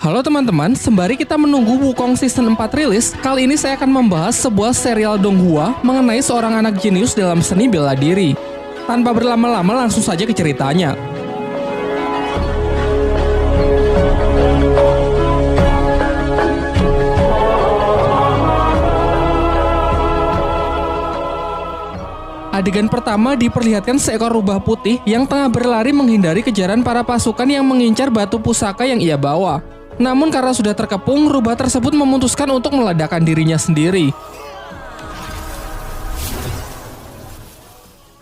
Halo teman-teman, sembari kita menunggu Wukong Season 4 rilis, kali ini saya akan membahas sebuah serial Donghua mengenai seorang anak jenius dalam seni bela diri. Tanpa berlama-lama langsung saja ke ceritanya. Adegan pertama diperlihatkan seekor rubah putih yang tengah berlari menghindari kejaran para pasukan yang mengincar batu pusaka yang ia bawa. Namun karena sudah terkepung, rubah tersebut memutuskan untuk meledakkan dirinya sendiri.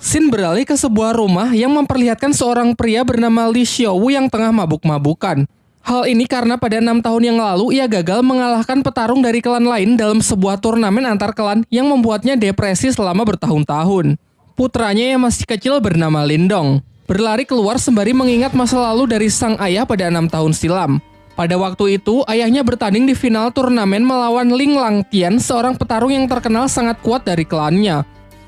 Scene beralih ke sebuah rumah yang memperlihatkan seorang pria bernama Li Xiaowu yang tengah mabuk-mabukan. Hal ini karena pada 6 tahun yang lalu ia gagal mengalahkan petarung dari klan lain dalam sebuah turnamen antar klan yang membuatnya depresi selama bertahun-tahun. Putranya yang masih kecil bernama Lindong berlari keluar sembari mengingat masa lalu dari sang ayah pada 6 tahun silam. Pada waktu itu, ayahnya bertanding di final turnamen melawan Ling Langtian, seorang petarung yang terkenal sangat kuat dari klannya.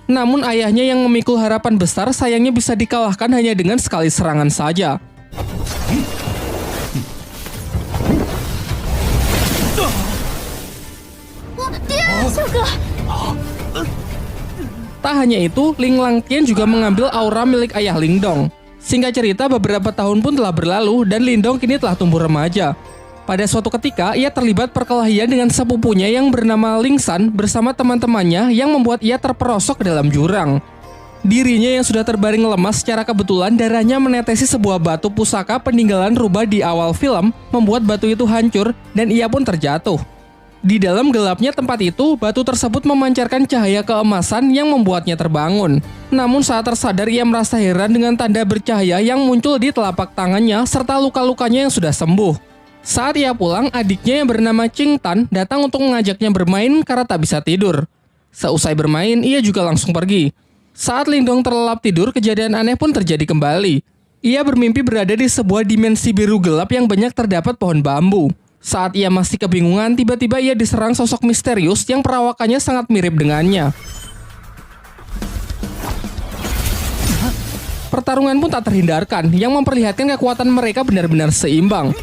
Namun ayahnya yang memikul harapan besar sayangnya bisa dikalahkan hanya dengan sekali serangan saja. Tak hanya itu, Ling Langtian juga mengambil aura milik ayah Lindong. Singkat cerita, beberapa tahun pun telah berlalu dan Lindong kini telah tumbuh remaja. Pada suatu ketika, ia terlibat perkelahian dengan sepupunya yang bernama Ling San bersama teman-temannya yang membuat ia terperosok ke dalam jurang. Dirinya yang sudah terbaring lemas secara kebetulan darahnya menetesi sebuah batu pusaka peninggalan rubah di awal film, membuat batu itu hancur dan ia pun terjatuh. Di dalam gelapnya tempat itu, batu tersebut memancarkan cahaya keemasan yang membuatnya terbangun. Namun saat tersadar ia merasa heran dengan tanda bercahaya yang muncul di telapak tangannya serta luka-lukanya yang sudah sembuh. Saat ia pulang, adiknya yang bernama Qing Tan datang untuk mengajaknya bermain karena tak bisa tidur. Seusai bermain, ia juga langsung pergi. Saat Lindong terlelap tidur, kejadian aneh pun terjadi kembali. Ia bermimpi berada di sebuah dimensi biru gelap yang banyak terdapat pohon bambu. Saat ia masih kebingungan, tiba-tiba ia diserang sosok misterius yang perawakannya sangat mirip dengannya. Pertarungan pun tak terhindarkan, yang memperlihatkan kekuatan mereka benar-benar seimbang.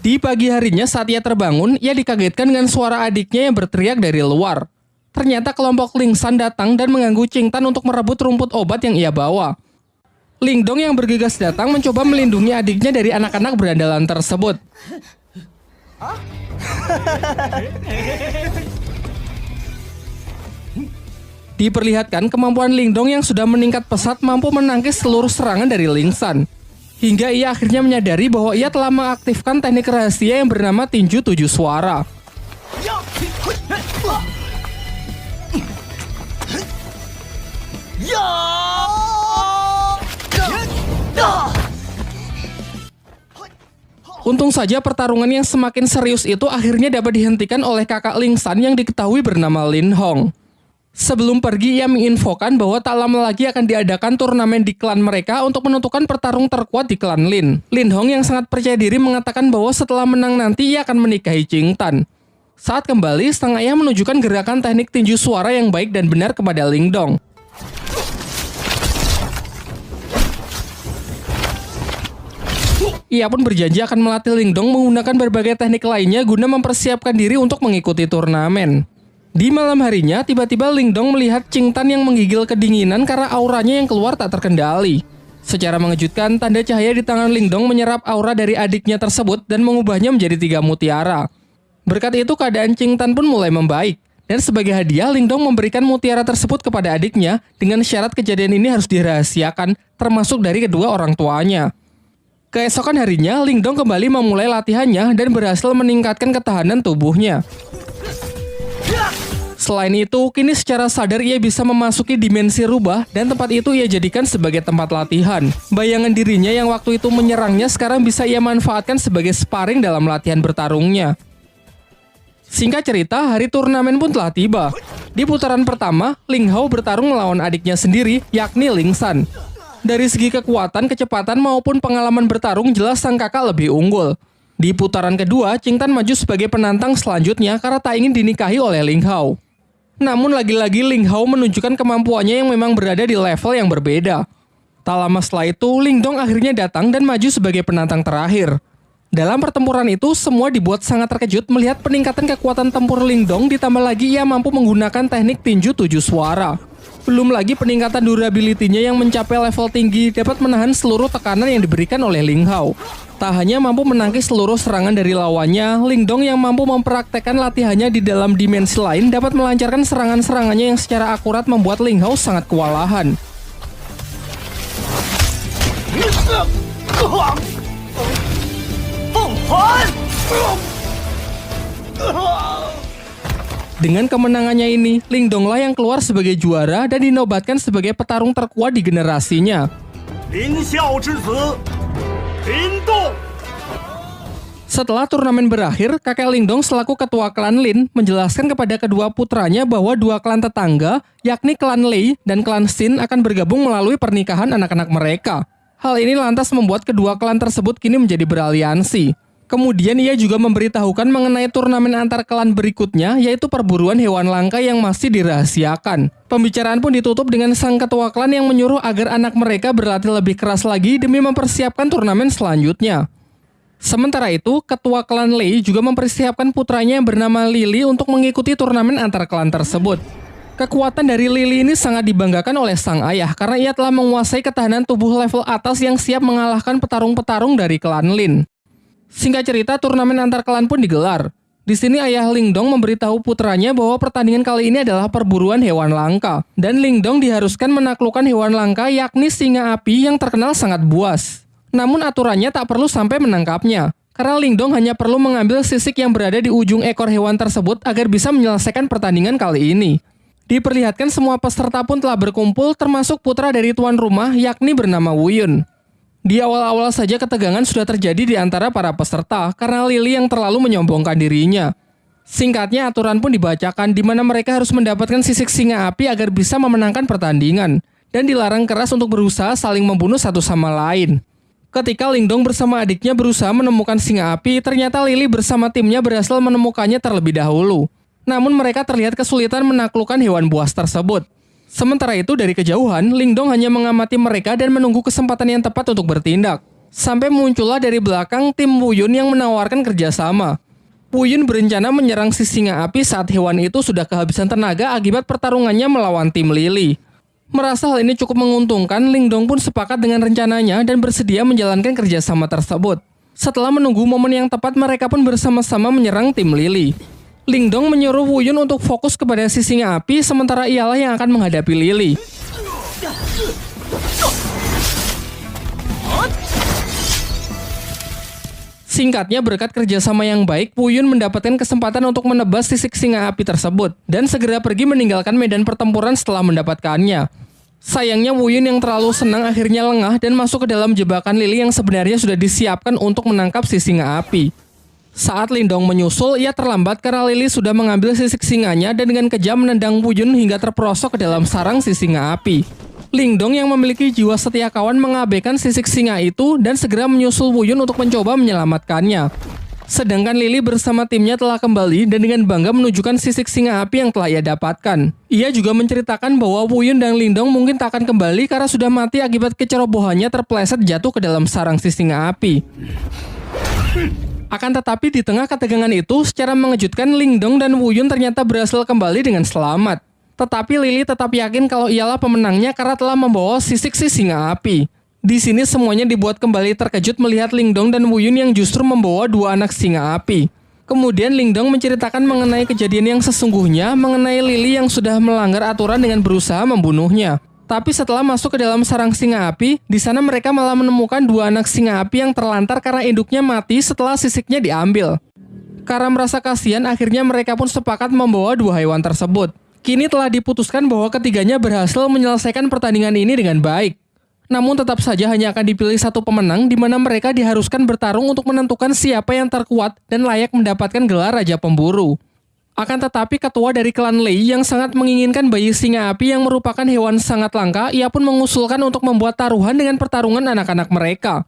Di pagi harinya saat ia terbangun, ia dikagetkan dengan suara adiknya yang berteriak dari luar. Ternyata kelompok Ling San datang dan mengganggu Qing Tan untuk merebut rumput obat yang ia bawa. Lindong yang bergegas datang mencoba melindungi adiknya dari anak-anak berandalan tersebut. Diperlihatkan kemampuan Lindong yang sudah meningkat pesat mampu menangkis seluruh serangan dari Ling San. Hingga ia akhirnya menyadari bahwa ia telah mengaktifkan teknik rahasia yang bernama tinju 7 suara. Untung saja pertarungan yang semakin serius itu akhirnya dapat dihentikan oleh kakak Ling San yang diketahui bernama Lin Hong. Sebelum pergi, ia menginfokan bahwa tak lama lagi akan diadakan turnamen di klan mereka untuk menentukan petarung terkuat di klan Lin. Lin Hong yang sangat percaya diri mengatakan bahwa setelah menang nanti ia akan menikahi Qing Tan. Saat kembali, sang ayah menunjukkan gerakan teknik tinju suara yang baik dan benar kepada Lindong. Ia pun berjanji akan melatih Lindong menggunakan berbagai teknik lainnya guna mempersiapkan diri untuk mengikuti turnamen. Di malam harinya, tiba-tiba Lindong melihat Qing Tan yang menggigil kedinginan karena auranya yang keluar tak terkendali. Secara mengejutkan, tanda cahaya di tangan Lindong menyerap aura dari adiknya tersebut dan mengubahnya menjadi 3 mutiara. Berkat itu, keadaan Qing Tan pun mulai membaik. Dan sebagai hadiah, Lindong memberikan mutiara tersebut kepada adiknya dengan syarat kejadian ini harus dirahasiakan, termasuk dari kedua orang tuanya. Keesokan harinya, Lindong kembali memulai latihannya dan berhasil meningkatkan ketahanan tubuhnya. Selain itu, kini secara sadar ia bisa memasuki dimensi rubah dan tempat itu ia jadikan sebagai tempat latihan. Bayangan dirinya yang waktu itu menyerangnya sekarang bisa ia manfaatkan sebagai sparring dalam latihan bertarungnya. Singkat cerita, hari turnamen pun telah tiba. Di putaran pertama, Ling Hao bertarung melawan adiknya sendiri, yakni Ling San. Dari segi kekuatan, kecepatan maupun pengalaman bertarung jelas sang kakak lebih unggul. Di putaran kedua, Qing Tan maju sebagai penantang selanjutnya karena tak ingin dinikahi oleh Ling Hao. Namun lagi-lagi Ling Hao menunjukkan kemampuannya yang memang berada di level yang berbeda. Tak lama setelah itu, Ling Dong akhirnya datang dan maju sebagai penantang terakhir. Dalam pertempuran itu, semua dibuat sangat terkejut melihat peningkatan kekuatan tempur Ling Dong, ditambah lagi ia mampu menggunakan teknik tinju 7 suara. Belum lagi peningkatan durability-nya yang mencapai level tinggi dapat menahan seluruh tekanan yang diberikan oleh Ling Hao. Tak hanya mampu menangkis seluruh serangan dari lawannya, Ling Dong yang mampu mempraktekkan latihannya di dalam dimensi lain dapat melancarkan serangan-serangannya yang secara akurat membuat Ling Hao sangat kewalahan. Dengan kemenangannya ini, Ling Dong lah yang keluar sebagai juara dan dinobatkan sebagai petarung terkuat di generasinya. Setelah turnamen berakhir, kakek Ling Dong selaku ketua klan Lin menjelaskan kepada kedua putranya bahwa dua klan tetangga, yakni klan Lei dan klan Xin akan bergabung melalui pernikahan anak-anak mereka. Hal ini lantas membuat kedua klan tersebut kini menjadi beraliansi. Kemudian ia juga memberitahukan mengenai turnamen antar klan berikutnya, yaitu perburuan hewan langka yang masih dirahasiakan. Pembicaraan pun ditutup dengan sang ketua klan yang menyuruh agar anak mereka berlatih lebih keras lagi demi mempersiapkan turnamen selanjutnya. Sementara itu, ketua klan Lei juga mempersiapkan putranya yang bernama Lily untuk mengikuti turnamen antar klan tersebut. Kekuatan dari Lily ini sangat dibanggakan oleh sang ayah karena ia telah menguasai ketahanan tubuh level atas yang siap mengalahkan petarung-petarung dari klan Lin. Singkat cerita, turnamen antar klan pun digelar. Di sini ayah Ling Dong memberitahu putranya bahwa pertandingan kali ini adalah perburuan hewan langka. Dan Ling Dong diharuskan menaklukkan hewan langka yakni singa api yang terkenal sangat buas. Namun aturannya tak perlu sampai menangkapnya. Karena Ling Dong hanya perlu mengambil sisik yang berada di ujung ekor hewan tersebut agar bisa menyelesaikan pertandingan kali ini. Diperlihatkan semua peserta pun telah berkumpul termasuk putra dari tuan rumah yakni bernama Wu Yun. Di awal-awal saja ketegangan sudah terjadi di antara para peserta karena Lily yang terlalu menyombongkan dirinya. Singkatnya aturan pun dibacakan di mana mereka harus mendapatkan sisik singa api agar bisa memenangkan pertandingan dan dilarang keras untuk berusaha saling membunuh satu sama lain. Ketika Ling Dong bersama adiknya berusaha menemukan singa api, ternyata Lily bersama timnya berhasil menemukannya terlebih dahulu. Namun mereka terlihat kesulitan menaklukkan hewan buas tersebut. Sementara itu dari kejauhan, Ling Dong hanya mengamati mereka dan menunggu kesempatan yang tepat untuk bertindak. Sampai muncullah dari belakang tim Wu Yun yang menawarkan kerjasama. Wu Yun berencana menyerang si singa api saat hewan itu sudah kehabisan tenaga akibat pertarungannya melawan tim Lily. Merasa hal ini cukup menguntungkan, Ling Dong pun sepakat dengan rencananya dan bersedia menjalankan kerjasama tersebut. Setelah menunggu momen yang tepat, mereka pun bersama-sama menyerang tim Lily. Ling Dong menyuruh Wu Yun untuk fokus kepada si singa api, sementara ialah yang akan menghadapi Lily. Singkatnya, berkat kerjasama yang baik, Wu Yun mendapatkan kesempatan untuk menebas sisik singa api tersebut dan segera pergi meninggalkan medan pertempuran setelah mendapatkannya. Sayangnya Wu Yun yang terlalu senang akhirnya lengah dan masuk ke dalam jebakan Lily yang sebenarnya sudah disiapkan untuk menangkap si singa api. Saat Ling Dong menyusul, ia terlambat karena Lily sudah mengambil sisik singanya dan dengan kejam menendang Wu Yun hingga terperosok ke dalam sarang si singa api. Ling Dong yang memiliki jiwa setia kawan mengabaikan sisik singa itu dan segera menyusul Wu Yun untuk mencoba menyelamatkannya. Sedangkan Lily bersama timnya telah kembali dan dengan bangga menunjukkan sisik singa api yang telah ia dapatkan. Ia juga menceritakan bahwa Wu Yun dan Ling Dong mungkin tak akan kembali karena sudah mati akibat kecerobohannya terpeleset jatuh ke dalam sarang si singa api. Akan tetapi di tengah ketegangan itu, secara mengejutkan Ling Dong dan Wu Yun ternyata berhasil kembali dengan selamat. Tetapi Lily tetap yakin kalau ialah pemenangnya karena telah membawa sisik si singa api. Di sini semuanya dibuat kembali terkejut melihat Ling Dong dan Wu Yun yang justru membawa dua anak singa api. Kemudian Ling Dong menceritakan mengenai kejadian yang sesungguhnya mengenai Lily yang sudah melanggar aturan dengan berusaha membunuhnya. Tapi setelah masuk ke dalam sarang singa api, di sana mereka malah menemukan dua anak singa api yang terlantar karena induknya mati setelah sisiknya diambil. Karena merasa kasihan, akhirnya mereka pun sepakat membawa dua hewan tersebut. Kini telah diputuskan bahwa ketiganya berhasil menyelesaikan pertandingan ini dengan baik. Namun tetap saja hanya akan dipilih satu pemenang di mana mereka diharuskan bertarung untuk menentukan siapa yang terkuat dan layak mendapatkan gelar Raja Pemburu. Akan tetapi ketua dari klan Lei yang sangat menginginkan bayi singa api yang merupakan hewan sangat langka, ia pun mengusulkan untuk membuat taruhan dengan pertarungan anak-anak mereka.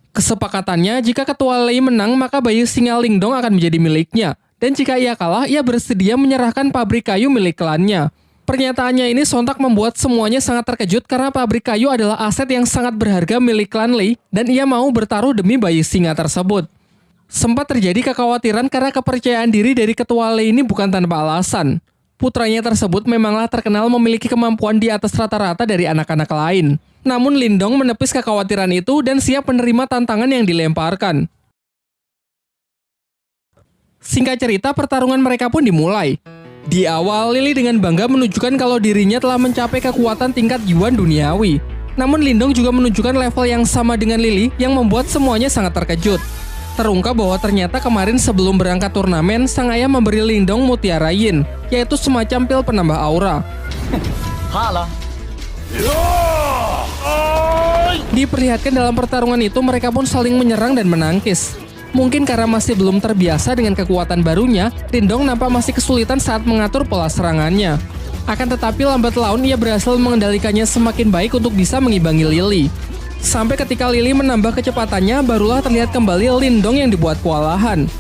Kesepakatannya, jika ketua Lei menang, maka bayi singa Ling Dong akan menjadi miliknya. Dan jika ia kalah, ia bersedia menyerahkan pabrik kayu milik klannya. Pernyataannya ini sontak membuat semuanya sangat terkejut karena pabrik kayu adalah aset yang sangat berharga milik klan Lei dan ia mau bertaruh demi bayi singa tersebut. Sempat terjadi kekhawatiran karena kepercayaan diri dari ketua Lei ini bukan tanpa alasan. Putranya tersebut memanglah terkenal memiliki kemampuan di atas rata-rata dari anak-anak lain. Namun Lindong menepis kekhawatiran itu dan siap menerima tantangan yang dilemparkan. Singkat cerita, pertarungan mereka pun dimulai. Di awal, Lily dengan bangga menunjukkan kalau dirinya telah mencapai kekuatan tingkat Yuan duniawi. Namun Lindong juga menunjukkan level yang sama dengan Lily yang membuat semuanya sangat terkejut. Terungkap bahwa ternyata kemarin sebelum berangkat turnamen, sang ayah memberi Lindong Mutiara Yin, yaitu semacam pil penambah aura. Diperlihatkan dalam pertarungan itu mereka pun saling menyerang dan menangkis. Mungkin karena masih belum terbiasa dengan kekuatan barunya, Lindong nampak masih kesulitan saat mengatur pola serangannya. Akan tetapi lambat laun ia berhasil mengendalikannya semakin baik untuk bisa mengimbangi Lily. Sampai ketika Lily menambah kecepatannya, barulah terlihat kembali Lindong yang dibuat kewalahan.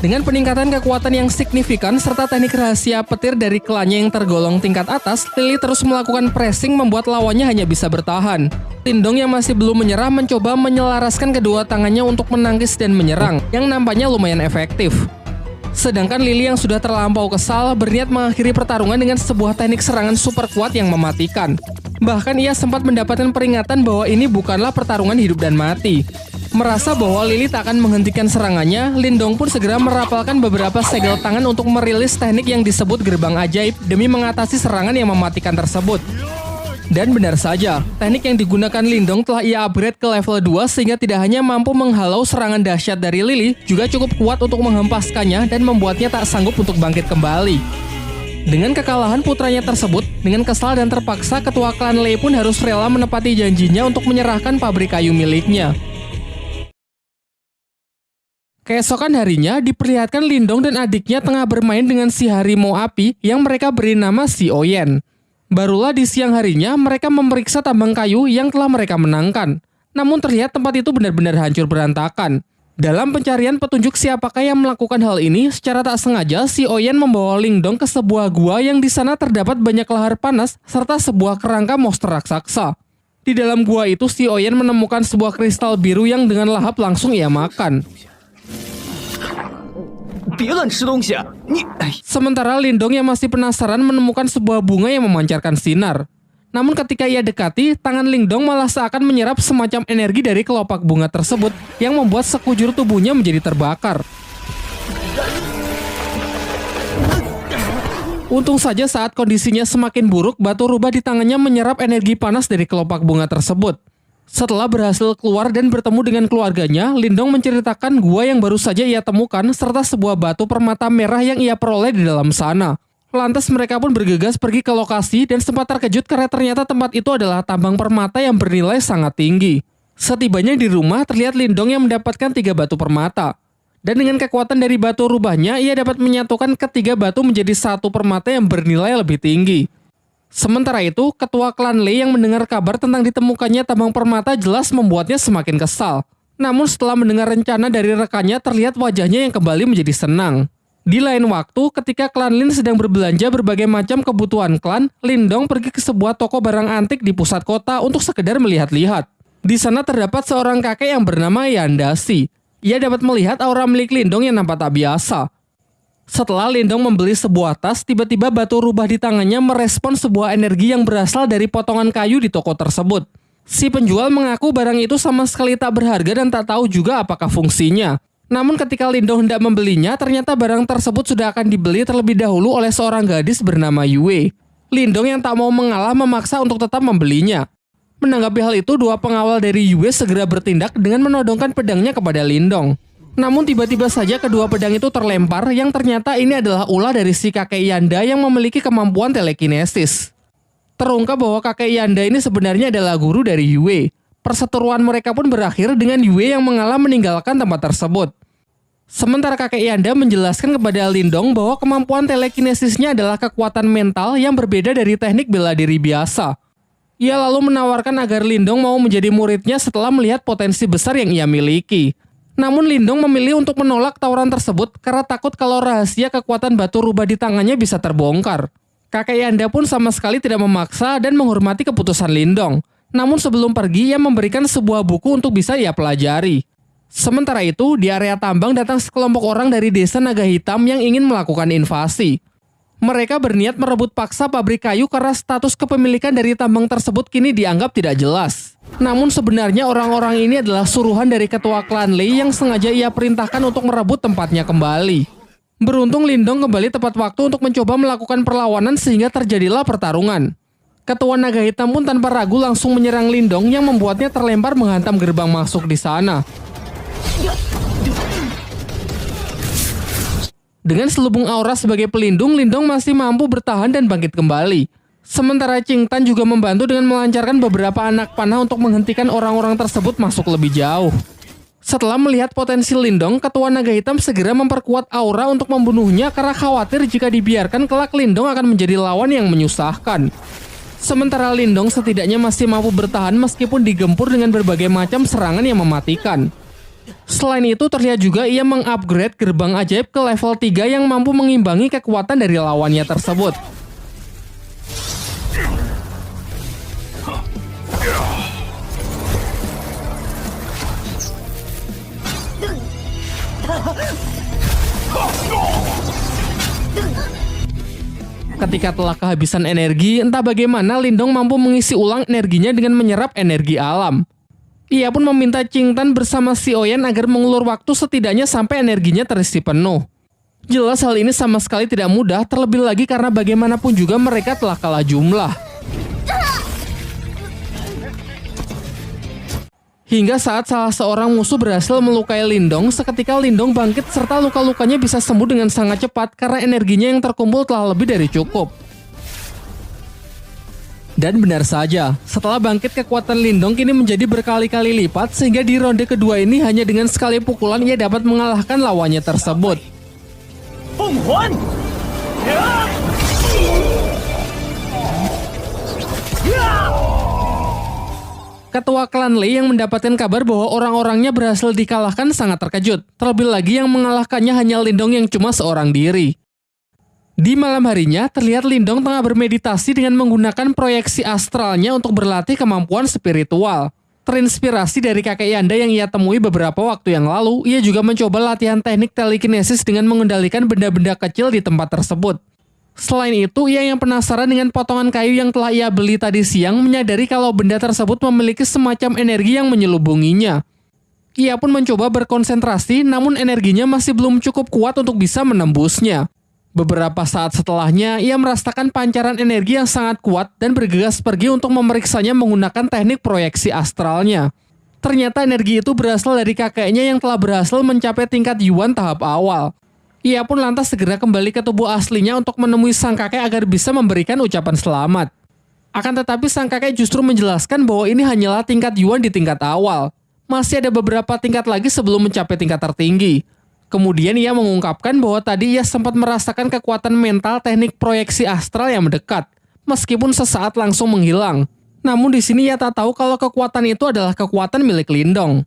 Dengan peningkatan kekuatan yang signifikan serta teknik rahasia petir dari klannya yang tergolong tingkat atas, Lily terus melakukan pressing membuat lawannya hanya bisa bertahan. Lindong yang masih belum menyerah mencoba menyelaraskan kedua tangannya untuk menangkis dan menyerang, yang nampaknya lumayan efektif. Sedangkan Lily yang sudah terlampau kesal berniat mengakhiri pertarungan dengan sebuah teknik serangan super kuat yang mematikan. Bahkan ia sempat mendapatkan peringatan bahwa ini bukanlah pertarungan hidup dan mati. Merasa bahwa Lily tak akan menghentikan serangannya, Lindong pun segera merapalkan beberapa segel tangan untuk merilis teknik yang disebut gerbang ajaib demi mengatasi serangan yang mematikan tersebut. Dan benar saja, teknik yang digunakan Lindong telah ia upgrade ke level 2 sehingga tidak hanya mampu menghalau serangan dahsyat dari Lily, juga cukup kuat untuk menghempaskannya dan membuatnya tak sanggup untuk bangkit kembali. Dengan kekalahan putranya tersebut, dengan kesal dan terpaksa ketua klan Lei pun harus rela menepati janjinya untuk menyerahkan pabrik kayu miliknya. Keesokan harinya, diperlihatkan Lindong dan adiknya tengah bermain dengan si harimau api yang mereka beri nama si Oyen. Barulah di siang harinya, mereka memeriksa tambang kayu yang telah mereka menangkan. Namun terlihat tempat itu benar-benar hancur berantakan. Dalam pencarian petunjuk siapakah yang melakukan hal ini, secara tak sengaja si Oyen membawa Lindong ke sebuah gua yang di sana terdapat banyak lahar panas serta sebuah kerangka monster raksasa. Di dalam gua itu, si Oyen menemukan sebuah kristal biru yang dengan lahap langsung ia makan. Sementara Lindong yang masih penasaran menemukan sebuah bunga yang memancarkan sinar. Namun ketika ia dekati, tangan Lindong malah seakan menyerap semacam energi dari kelopak bunga tersebut yang membuat sekujur tubuhnya menjadi terbakar. Untung saja saat kondisinya semakin buruk, batu rubah di tangannya menyerap energi panas dari kelopak bunga tersebut. Setelah berhasil keluar dan bertemu dengan keluarganya, Lindong menceritakan gua yang baru saja ia temukan serta sebuah batu permata merah yang ia peroleh di dalam sana. Lantas mereka pun bergegas pergi ke lokasi dan sempat terkejut karena ternyata tempat itu adalah tambang permata yang bernilai sangat tinggi. Setibanya di rumah, terlihat Lindong yang mendapatkan 3 batu permata. Dan dengan kekuatan dari batu rubahnya, ia dapat menyatukan ketiga batu menjadi satu permata yang bernilai lebih tinggi. Sementara itu, ketua klan Lei yang mendengar kabar tentang ditemukannya tambang permata jelas membuatnya semakin kesal. Namun setelah mendengar rencana dari rekannya, terlihat wajahnya yang kembali menjadi senang. Di lain waktu, ketika klan Lin sedang berbelanja berbagai macam kebutuhan klan, Lindong pergi ke sebuah toko barang antik di pusat kota untuk sekedar melihat-lihat. Di sana terdapat seorang kakek yang bernama Yandasi. Ia dapat melihat aura milik Lindong yang nampak tak biasa. Setelah Lindong membeli sebuah tas, tiba-tiba batu rubah di tangannya merespon sebuah energi yang berasal dari potongan kayu di toko tersebut. Si penjual mengaku barang itu sama sekali tak berharga dan tak tahu juga apakah fungsinya. Namun ketika Lindong hendak membelinya, ternyata barang tersebut sudah akan dibeli terlebih dahulu oleh seorang gadis bernama Yue. Lindong yang tak mau mengalah memaksa untuk tetap membelinya. Menanggapi hal itu, 2 pengawal dari Yue segera bertindak dengan menodongkan pedangnya kepada Lindong. Namun tiba-tiba saja kedua pedang itu terlempar yang ternyata ini adalah ulah dari si kakek Yanda yang memiliki kemampuan telekinesis. Terungkap bahwa kakek Yanda ini sebenarnya adalah guru dari Yue. Perseteruan mereka pun berakhir dengan Yue yang mengalah meninggalkan tempat tersebut. Sementara kakek Yanda menjelaskan kepada Lindong bahwa kemampuan telekinesisnya adalah kekuatan mental yang berbeda dari teknik bela diri biasa. Ia lalu menawarkan agar Lindong mau menjadi muridnya setelah melihat potensi besar yang ia miliki. Namun Lindong memilih untuk menolak tawaran tersebut karena takut kalau rahasia kekuatan batu rubah di tangannya bisa terbongkar. Kakek Yanda pun sama sekali tidak memaksa dan menghormati keputusan Lindong. Namun sebelum pergi, ia memberikan sebuah buku untuk bisa ia pelajari. Sementara itu, di area tambang datang sekelompok orang dari desa Naga Hitam yang ingin melakukan invasi. Mereka berniat merebut paksa pabrik kayu karena status kepemilikan dari tambang tersebut kini dianggap tidak jelas. Namun sebenarnya orang-orang ini adalah suruhan dari ketua klan Lei yang sengaja ia perintahkan untuk merebut tempatnya kembali. Beruntung Lindong kembali tepat waktu untuk mencoba melakukan perlawanan sehingga terjadilah pertarungan. Ketua Naga Hitam pun tanpa ragu langsung menyerang Lindong yang membuatnya terlempar menghantam gerbang masuk di sana. Dengan selubung aura sebagai pelindung, Lindong masih mampu bertahan dan bangkit kembali. Sementara Qing Tan juga membantu dengan melancarkan beberapa anak panah untuk menghentikan orang-orang tersebut masuk lebih jauh. Setelah melihat potensi Lindong, Ketua Naga Hitam segera memperkuat aura untuk membunuhnya karena khawatir jika dibiarkan kelak Lindong akan menjadi lawan yang menyusahkan. Sementara Lindong setidaknya masih mampu bertahan meskipun digempur dengan berbagai macam serangan yang mematikan. Selain itu terlihat juga ia mengupgrade gerbang ajaib ke level 3 yang mampu mengimbangi kekuatan dari lawannya tersebut. Ketika telah kehabisan energi, entah bagaimana Lindong mampu mengisi ulang energinya dengan menyerap energi alam. Ia pun meminta Qing Tan bersama Si Oyan agar mengulur waktu setidaknya sampai energinya terisi penuh. Jelas hal ini sama sekali tidak mudah, terlebih lagi karena bagaimanapun juga mereka telah kalah jumlah. Hingga saat salah seorang musuh berhasil melukai Lindong, seketika Lindong bangkit serta luka-lukanya bisa sembuh dengan sangat cepat karena energinya yang terkumpul telah lebih dari cukup. Dan benar saja, setelah bangkit kekuatan Lindong kini menjadi berkali-kali lipat sehingga di ronde kedua ini hanya dengan sekali pukulan ia dapat mengalahkan lawannya tersebut. Ketua klan Lei yang mendapatkan kabar bahwa orang-orangnya berhasil dikalahkan sangat terkejut. Terlebih lagi yang mengalahkannya hanya Lindong yang cuma seorang diri. Di malam harinya, terlihat Lindong tengah bermeditasi dengan menggunakan proyeksi astralnya untuk berlatih kemampuan spiritual. Terinspirasi dari kakek Yanda yang ia temui beberapa waktu yang lalu, ia juga mencoba latihan teknik telekinesis dengan mengendalikan benda-benda kecil di tempat tersebut. Selain itu, ia yang penasaran dengan potongan kayu yang telah ia beli tadi siang menyadari kalau benda tersebut memiliki semacam energi yang menyelubunginya. Ia pun mencoba berkonsentrasi, namun energinya masih belum cukup kuat untuk bisa menembusnya. Beberapa saat setelahnya, ia merasakan pancaran energi yang sangat kuat dan bergegas pergi untuk memeriksanya menggunakan teknik proyeksi astralnya. Ternyata energi itu berasal dari kakeknya yang telah berhasil mencapai tingkat Yuan tahap awal. Ia pun lantas segera kembali ke tubuh aslinya untuk menemui sang kakek agar bisa memberikan ucapan selamat. Akan tetapi sang kakek justru menjelaskan bahwa ini hanyalah tingkat Yuan di tingkat awal. Masih ada beberapa tingkat lagi sebelum mencapai tingkat tertinggi. Kemudian ia mengungkapkan bahwa tadi ia sempat merasakan kekuatan mental teknik proyeksi astral yang mendekat, meskipun sesaat langsung menghilang. Namun di sini ia tak tahu kalau kekuatan itu adalah kekuatan milik Lindong.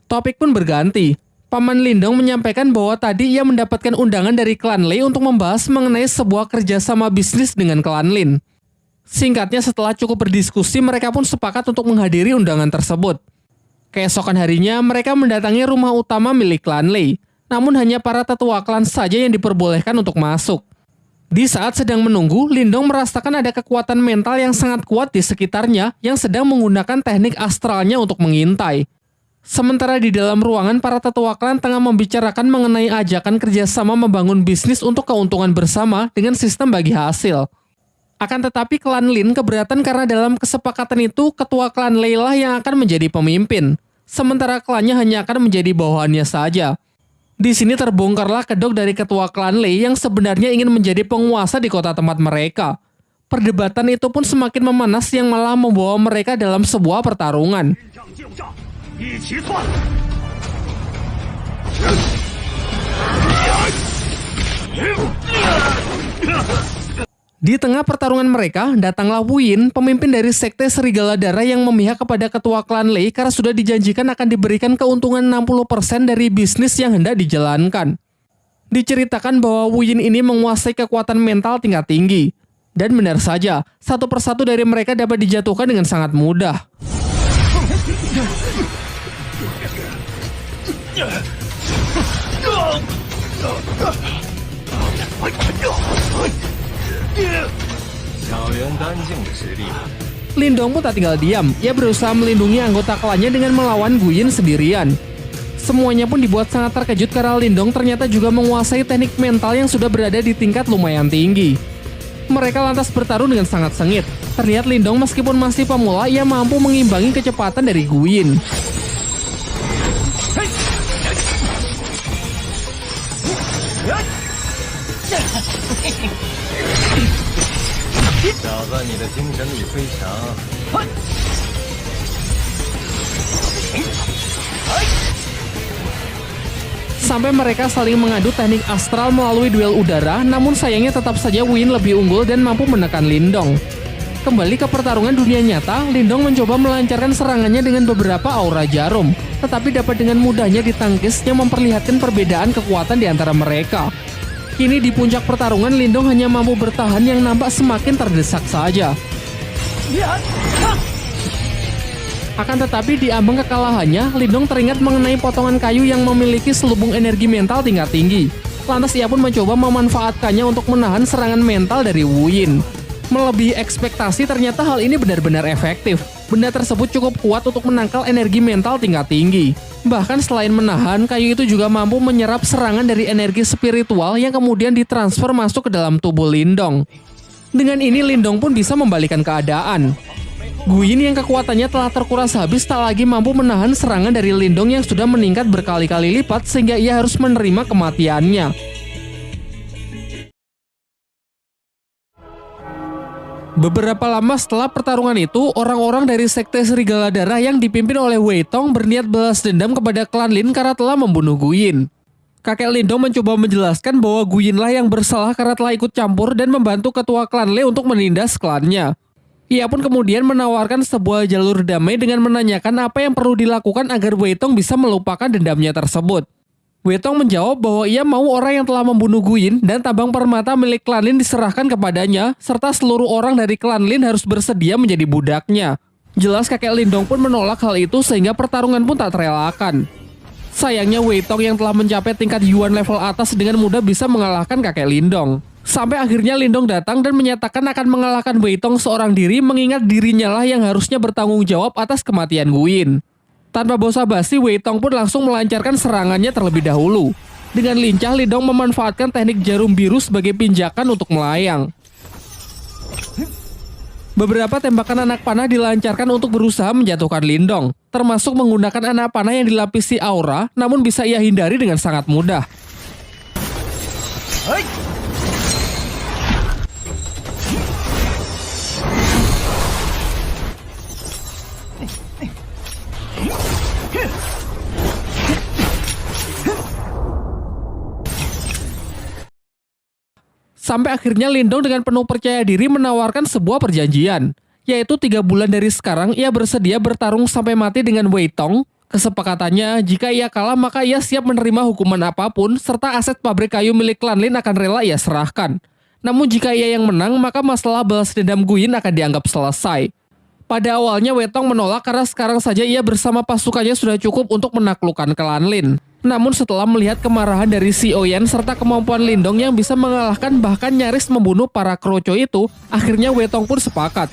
Topik pun berganti. Paman Lindong menyampaikan bahwa tadi ia mendapatkan undangan dari klan Lei untuk membahas mengenai sebuah kerjasama bisnis dengan klan Lin. Singkatnya setelah cukup berdiskusi, mereka pun sepakat untuk menghadiri undangan tersebut. Keesokan harinya, mereka mendatangi rumah utama milik klan Lei. Namun hanya para tetua klan saja yang diperbolehkan untuk masuk. Di saat sedang menunggu, Lindong merasakan ada kekuatan mental yang sangat kuat di sekitarnya yang sedang menggunakan teknik astralnya untuk mengintai. Sementara di dalam ruangan, para tetua klan tengah membicarakan mengenai ajakan kerjasama membangun bisnis untuk keuntungan bersama dengan sistem bagi hasil. Akan tetapi klan Lin keberatan karena dalam kesepakatan itu, ketua klan Lei lah yang akan menjadi pemimpin. Sementara klannya hanya akan menjadi bawahannya saja. Di sini terbongkarlah kedok dari ketua klan Lei yang sebenarnya ingin menjadi penguasa di kota tempat mereka. Perdebatan itu pun semakin memanas yang malah membawa mereka dalam sebuah pertarungan. Di tengah pertarungan mereka, datanglah Wu Yin, pemimpin dari sekte Serigala Darah yang memihak kepada ketua klan Lei karena sudah dijanjikan akan diberikan keuntungan 60% dari bisnis yang hendak dijalankan. Diceritakan bahwa Wu Yin ini menguasai kekuatan mental tingkat tinggi. Dan benar saja, satu persatu dari mereka dapat dijatuhkan dengan sangat mudah. Lindong pun tak tinggal diam, ia berusaha melindungi anggota klannya dengan melawan Gu Yin sendirian. Semuanya pun dibuat sangat terkejut karena Lindong ternyata juga menguasai teknik mental yang sudah berada di tingkat lumayan tinggi. Mereka lantas bertarung dengan sangat sengit. Terlihat Lindong meskipun masih pemula, ia mampu mengimbangi kecepatan dari Gu Yin. Sampai mereka saling mengadu teknik astral melalui duel udara, namun sayangnya tetap saja Wu Yin lebih unggul dan mampu menekan Lindong. Kembali ke pertarungan dunia nyata, Lindong mencoba melancarkan serangannya dengan beberapa aura jarum, tetapi dapat dengan mudahnya ditangkis yang memperlihatkan perbedaan kekuatan di antara mereka. Kini di puncak pertarungan, Lindong hanya mampu bertahan yang nampak semakin terdesak saja. Akan tetapi di ambang kekalahannya, Lindong teringat mengenai potongan kayu yang memiliki selubung energi mental tingkat tinggi. Lantas ia pun mencoba memanfaatkannya untuk menahan serangan mental dari Wu Yin. Melebihi ekspektasi, ternyata hal ini benar-benar efektif. Benda tersebut cukup kuat untuk menangkal energi mental tingkat tinggi. Bahkan selain menahan, kayu itu juga mampu menyerap serangan dari energi spiritual yang kemudian ditransfer masuk ke dalam tubuh Lindong. Dengan ini Lindong pun bisa membalikan keadaan. Gu Yin yang kekuatannya telah terkuras habis tak lagi mampu menahan serangan dari Lindong yang sudah meningkat berkali-kali lipat sehingga ia harus menerima kematiannya. Beberapa lama setelah pertarungan itu, orang-orang dari sekte Serigala Darah yang dipimpin oleh Wei Tong berniat balas dendam kepada klan Lin karena telah membunuh Gu Yin. Kakek Lindong mencoba menjelaskan bahwa Gu Yin lah yang bersalah karena telah ikut campur dan membantu ketua klan Lei untuk menindas klannya. Ia pun kemudian menawarkan sebuah jalur damai dengan menanyakan apa yang perlu dilakukan agar Wei Tong bisa melupakan dendamnya tersebut. Wei Tong menjawab bahwa ia mau orang yang telah membunuh Gu Yin dan tabang permata milik klan Lin diserahkan kepadanya, serta seluruh orang dari klan Lin harus bersedia menjadi budaknya. Jelas kakek Lindong pun menolak hal itu sehingga pertarungan pun tak terelakkan. Sayangnya Wei Tong yang telah mencapai tingkat Yuan level atas dengan mudah bisa mengalahkan kakek Lindong. Sampai akhirnya Lindong datang dan menyatakan akan mengalahkan Wei Tong seorang diri, mengingat dirinya lah yang harusnya bertanggung jawab atas kematian Gu Yin. Tanpa basa-basi, Wei Tong pun langsung melancarkan serangannya terlebih dahulu. Dengan lincah, Lindong memanfaatkan teknik jarum biru sebagai pinjakan untuk melayang. Beberapa tembakan anak panah dilancarkan untuk berusaha menjatuhkan Lindong, termasuk menggunakan anak panah yang dilapisi aura, namun bisa ia hindari dengan sangat mudah. Sampai akhirnya Lindong dengan penuh percaya diri menawarkan sebuah perjanjian, yaitu 3 bulan dari sekarang ia bersedia bertarung sampai mati dengan Wei Tong. Kesepakatannya, jika ia kalah maka ia siap menerima hukuman apapun, serta aset pabrik kayu milik klan Lin akan rela ia serahkan. Namun jika ia yang menang, maka masalah balas dendam Gu Yin akan dianggap selesai. Pada awalnya Wei Tong menolak karena sekarang saja ia bersama pasukannya sudah cukup untuk menaklukkan klan Lin. Namun setelah melihat kemarahan dari Si Oyan serta kemampuan Lindong yang bisa mengalahkan bahkan nyaris membunuh para kroco itu, akhirnya Wei Tong pun sepakat.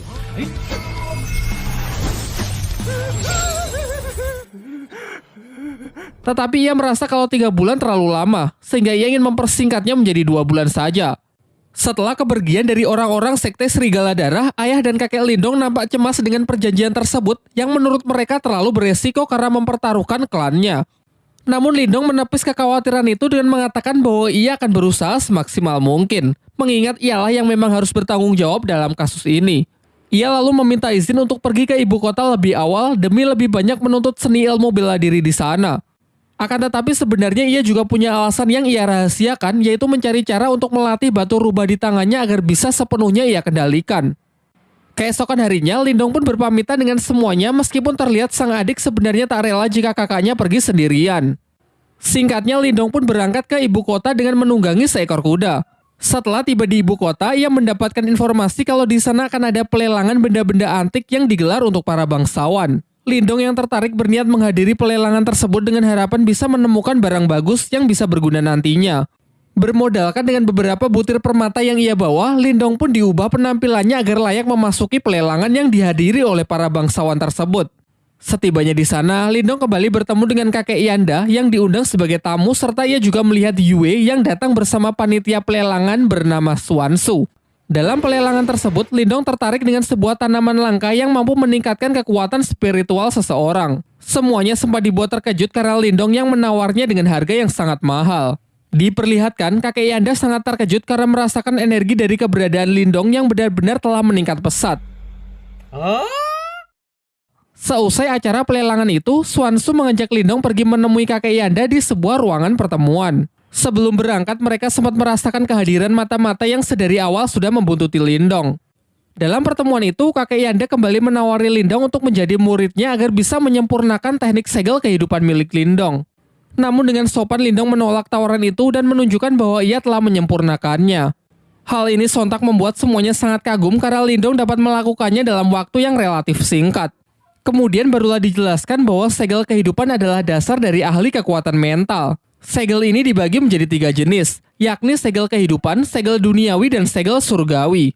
Tetapi ia merasa kalau 3 bulan terlalu lama, sehingga ia ingin mempersingkatnya menjadi 2 bulan saja. Setelah kepergian dari orang-orang sekte Serigala Darah, ayah dan kakek Lindong nampak cemas dengan perjanjian tersebut yang menurut mereka terlalu beresiko karena mempertaruhkan klannya. Namun Lindong menepis kekhawatiran itu dengan mengatakan bahwa ia akan berusaha semaksimal mungkin, mengingat ialah yang memang harus bertanggung jawab dalam kasus ini. Ia lalu meminta izin untuk pergi ke ibu kota lebih awal demi lebih banyak menuntut seni ilmu bela diri di sana. Akan tetapi sebenarnya ia juga punya alasan yang ia rahasiakan, yaitu mencari cara untuk melatih batu rubah di tangannya agar bisa sepenuhnya ia kendalikan. Keesokan harinya, Lindong pun berpamitan dengan semuanya meskipun terlihat sang adik sebenarnya tak rela jika kakaknya pergi sendirian. Singkatnya, Lindong pun berangkat ke ibu kota dengan menunggangi seekor kuda. Setelah tiba di ibu kota, ia mendapatkan informasi kalau di sana akan ada pelelangan benda-benda antik yang digelar untuk para bangsawan. Lindong yang tertarik berniat menghadiri pelelangan tersebut dengan harapan bisa menemukan barang bagus yang bisa berguna nantinya. Bermodalkan dengan beberapa butir permata yang ia bawa, Lindong pun diubah penampilannya agar layak memasuki pelelangan yang dihadiri oleh para bangsawan tersebut. Setibanya di sana, Lindong kembali bertemu dengan kakek Yanda yang diundang sebagai tamu serta ia juga melihat Yue yang datang bersama panitia pelelangan bernama Xuansu. Dalam pelelangan tersebut, Lindong tertarik dengan sebuah tanaman langka yang mampu meningkatkan kekuatan spiritual seseorang. Semuanya sempat dibuat terkejut karena Lindong yang menawarnya dengan harga yang sangat mahal. Diperlihatkan, kakek Yanda sangat terkejut karena merasakan energi dari keberadaan Lindong yang benar-benar telah meningkat pesat. Seusai acara pelelangan itu, Xuansu mengajak Lindong pergi menemui kakek Yanda di sebuah ruangan pertemuan. Sebelum berangkat, mereka sempat merasakan kehadiran mata-mata yang sedari awal sudah membuntuti Lindong. Dalam pertemuan itu, kakek Yanda kembali menawari Lindong untuk menjadi muridnya agar bisa menyempurnakan teknik segel kehidupan milik Lindong. Namun dengan sopan Lindong menolak tawaran itu dan menunjukkan bahwa ia telah menyempurnakannya. Hal ini sontak membuat semuanya sangat kagum karena Lindong dapat melakukannya dalam waktu yang relatif singkat. Kemudian barulah dijelaskan bahwa segel kehidupan adalah dasar dari ahli kekuatan mental. Segel ini dibagi menjadi 3 jenis, yakni segel kehidupan, segel duniawi, dan segel surgawi.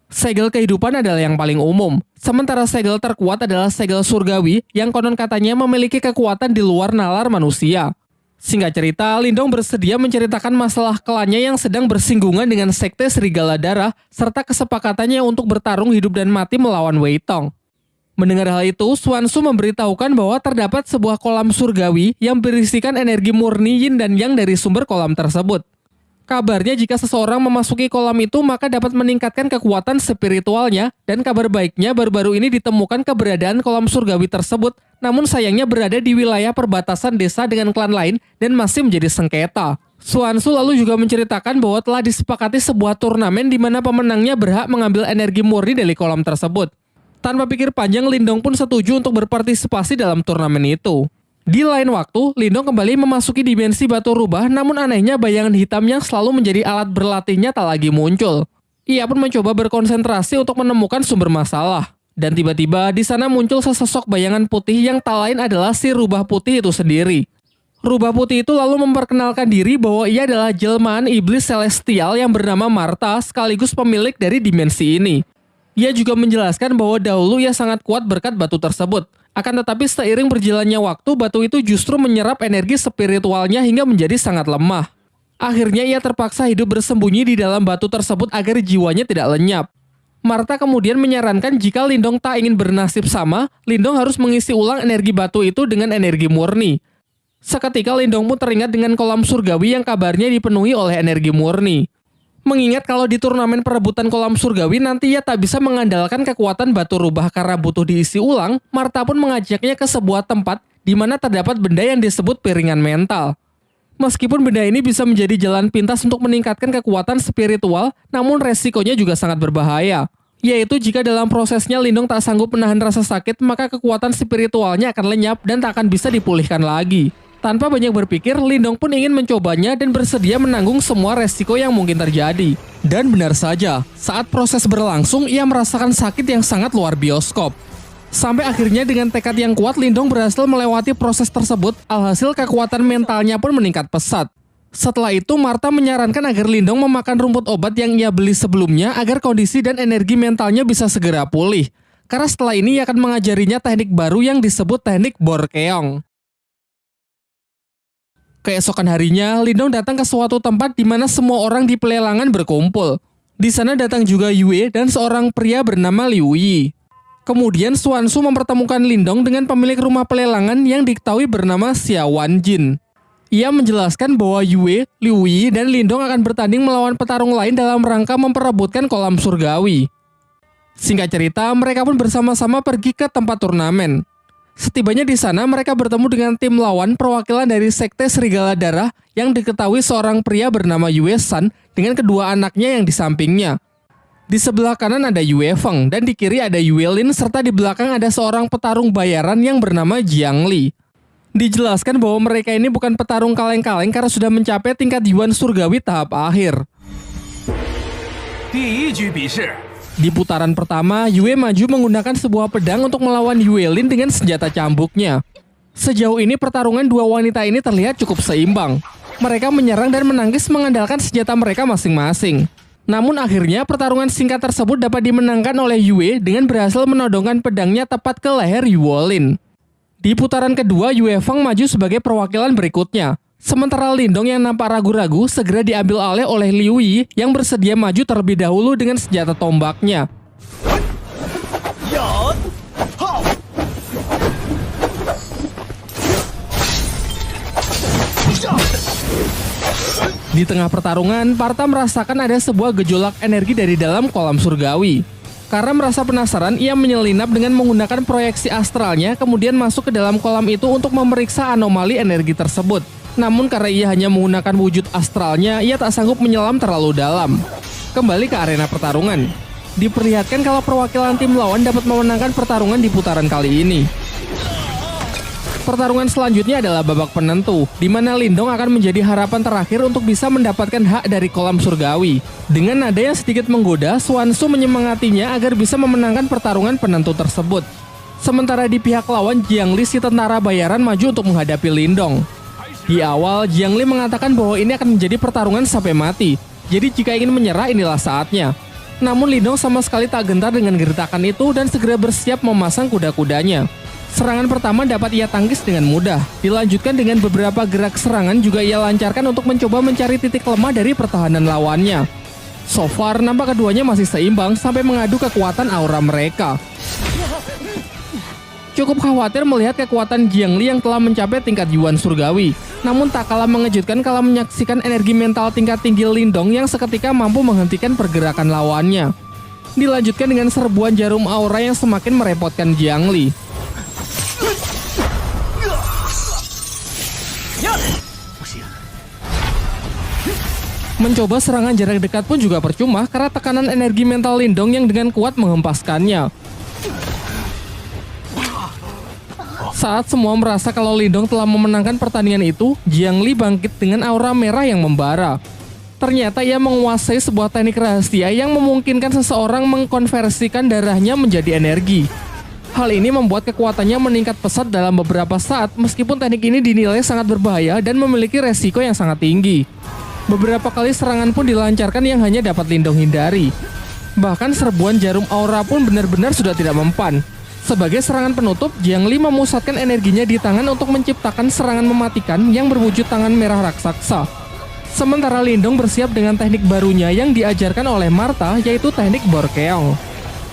Segel kehidupan adalah yang paling umum, sementara segel terkuat adalah segel surgawi yang konon katanya memiliki kekuatan di luar nalar manusia. Singkat cerita, Lindong bersedia menceritakan masalah klannya yang sedang bersinggungan dengan sekte Serigala Darah serta kesepakatannya untuk bertarung hidup dan mati melawan Wei Tong. Mendengar hal itu, Xuansu memberitahukan bahwa terdapat sebuah kolam surgawi yang berisikan energi murni yin dan yang dari sumber kolam tersebut. Kabarnya jika seseorang memasuki kolam itu maka dapat meningkatkan kekuatan spiritualnya, dan kabar baiknya baru-baru ini ditemukan keberadaan kolam surgawi tersebut, namun sayangnya berada di wilayah perbatasan desa dengan klan lain dan masih menjadi sengketa. Xuansu lalu juga menceritakan bahwa telah disepakati sebuah turnamen di mana pemenangnya berhak mengambil energi murni dari kolam tersebut. Tanpa pikir panjang, Lindong pun setuju untuk berpartisipasi dalam turnamen itu. Di lain waktu, Lindong kembali memasuki dimensi batu rubah, namun anehnya bayangan hitam yang selalu menjadi alat berlatihnya tak lagi muncul. Ia pun mencoba berkonsentrasi untuk menemukan sumber masalah. Dan tiba-tiba di sana muncul sesosok bayangan putih yang tak lain adalah si rubah putih itu sendiri. Rubah putih itu lalu memperkenalkan diri bahwa ia adalah jelmaan iblis celestial yang bernama Martha sekaligus pemilik dari dimensi ini. Ia juga menjelaskan bahwa dahulu ia sangat kuat berkat batu tersebut. Akan tetapi seiring berjalannya waktu, batu itu justru menyerap energi spiritualnya hingga menjadi sangat lemah. Akhirnya ia terpaksa hidup bersembunyi di dalam batu tersebut agar jiwanya tidak lenyap. Martha kemudian menyarankan jika Lindong tak ingin bernasib sama, Lindong harus mengisi ulang energi batu itu dengan energi murni. Seketika Lindong pun teringat dengan kolam surgawi yang kabarnya dipenuhi oleh energi murni. Mengingat kalau di turnamen perebutan kolam surgawi nanti ia tak bisa mengandalkan kekuatan batu rubah karena butuh diisi ulang, Martha pun mengajaknya ke sebuah tempat di mana terdapat benda yang disebut piringan mental. Meskipun benda ini bisa menjadi jalan pintas untuk meningkatkan kekuatan spiritual, namun resikonya juga sangat berbahaya. Yaitu jika dalam prosesnya Lindong tak sanggup menahan rasa sakit, maka kekuatan spiritualnya akan lenyap dan tak akan bisa dipulihkan lagi. Tanpa banyak berpikir, Lindong pun ingin mencobanya dan bersedia menanggung semua resiko yang mungkin terjadi. Dan benar saja, saat proses berlangsung, ia merasakan sakit yang sangat luar bioskop. Sampai akhirnya dengan tekad yang kuat, Lindong berhasil melewati proses tersebut, alhasil kekuatan mentalnya pun meningkat pesat. Setelah itu, Martha menyarankan agar Lindong memakan rumput obat yang ia beli sebelumnya agar kondisi dan energi mentalnya bisa segera pulih. Karena setelah ini ia akan mengajarinya teknik baru yang disebut teknik Borkeong. Keesokan harinya, Lindong datang ke suatu tempat di mana semua orang di pelelangan berkumpul. Di sana datang juga Yue dan seorang pria bernama Liu Yi. Kemudian Xuansu mempertemukan Lindong dengan pemilik rumah pelelangan yang diketahui bernama Xia Wanjin. Ia menjelaskan bahwa Yue, Liu Yi, dan Lindong akan bertanding melawan petarung lain dalam rangka memperebutkan kolam surgawi. Singkat cerita, mereka pun bersama-sama pergi ke tempat turnamen. Setibanya di sana, mereka bertemu dengan tim lawan perwakilan dari Sekte Serigala Darah yang diketahui seorang pria bernama Yue San dengan kedua anaknya yang di sampingnya. Di sebelah kanan ada Yue Feng dan di kiri ada Yue Lin serta di belakang ada seorang petarung bayaran yang bernama Jiang Li. Dijelaskan bahwa mereka ini bukan petarung kaleng-kaleng karena sudah mencapai tingkat Yuan Surgawi tahap akhir. Di putaran pertama, Yue maju menggunakan sebuah pedang untuk melawan Yue Lin dengan senjata cambuknya. Sejauh ini pertarungan dua wanita ini terlihat cukup seimbang. Mereka menyerang dan menangkis mengandalkan senjata mereka masing-masing. Namun akhirnya pertarungan singkat tersebut dapat dimenangkan oleh Yue dengan berhasil menodongkan pedangnya tepat ke leher Yue Lin. Di putaran kedua, Yue Feng maju sebagai perwakilan berikutnya. Sementara Lindong yang nampak ragu-ragu segera diambil alih oleh Liu Yi yang bersedia maju terlebih dahulu dengan senjata tombaknya. Di tengah pertarungan, Partha merasakan ada sebuah gejolak energi dari dalam kolam surgawi. Karena merasa penasaran, ia menyelinap dengan menggunakan proyeksi astralnya kemudian masuk ke dalam kolam itu untuk memeriksa anomali energi tersebut. Namun karena ia hanya menggunakan wujud astralnya, ia tak sanggup menyelam terlalu dalam. Kembali ke arena pertarungan. Diperlihatkan kalau perwakilan tim lawan dapat memenangkan pertarungan di putaran kali ini. Pertarungan selanjutnya adalah babak penentu, di mana Lindong akan menjadi harapan terakhir untuk bisa mendapatkan hak dari kolam surgawi. Dengan nada yang sedikit menggoda, Xuanzu menyemangatinya agar bisa memenangkan pertarungan penentu tersebut. Sementara di pihak lawan, Jiang Li si tentara bayaran maju untuk menghadapi Lindong. Di awal, Jiang Li mengatakan bahwa ini akan menjadi pertarungan sampai mati. Jadi jika ingin menyerah, inilah saatnya. Namun Lindong sama sekali tak gentar dengan gertakan itu dan segera bersiap memasang kuda-kudanya. Serangan pertama dapat ia tangkis dengan mudah. Dilanjutkan dengan beberapa gerak serangan juga ia lancarkan untuk mencoba mencari titik lemah dari pertahanan lawannya. So far, nampak keduanya masih seimbang sampai mengadu kekuatan aura mereka. Cukup khawatir melihat kekuatan Jiang Li yang telah mencapai tingkat Yuan Surgawi. Namun tak kalah mengejutkan kalau menyaksikan energi mental tingkat tinggi Lindong yang seketika mampu menghentikan pergerakan lawannya. Dilanjutkan dengan serbuan jarum aura yang semakin merepotkan Jiang Li. Mencoba serangan jarak dekat pun juga percuma karena tekanan energi mental Lindong yang dengan kuat menghempaskannya. Saat semua merasa kalau Lindong telah memenangkan pertandingan itu, Jiang Li bangkit dengan aura merah yang membara. Ternyata ia menguasai sebuah teknik rahasia yang memungkinkan seseorang mengkonversikan darahnya menjadi energi. Hal ini membuat kekuatannya meningkat pesat dalam beberapa saat meskipun teknik ini dinilai sangat berbahaya dan memiliki resiko yang sangat tinggi. Beberapa kali serangan pun dilancarkan yang hanya dapat Lindong hindari. Bahkan serbuan jarum aura pun benar-benar sudah tidak mempan. Sebagai serangan penutup, Jiang Li memusatkan energinya di tangan untuk menciptakan serangan mematikan yang berwujud tangan merah raksasa. Sementara Lindong bersiap dengan teknik barunya yang diajarkan oleh Martha, yaitu teknik Borkeong.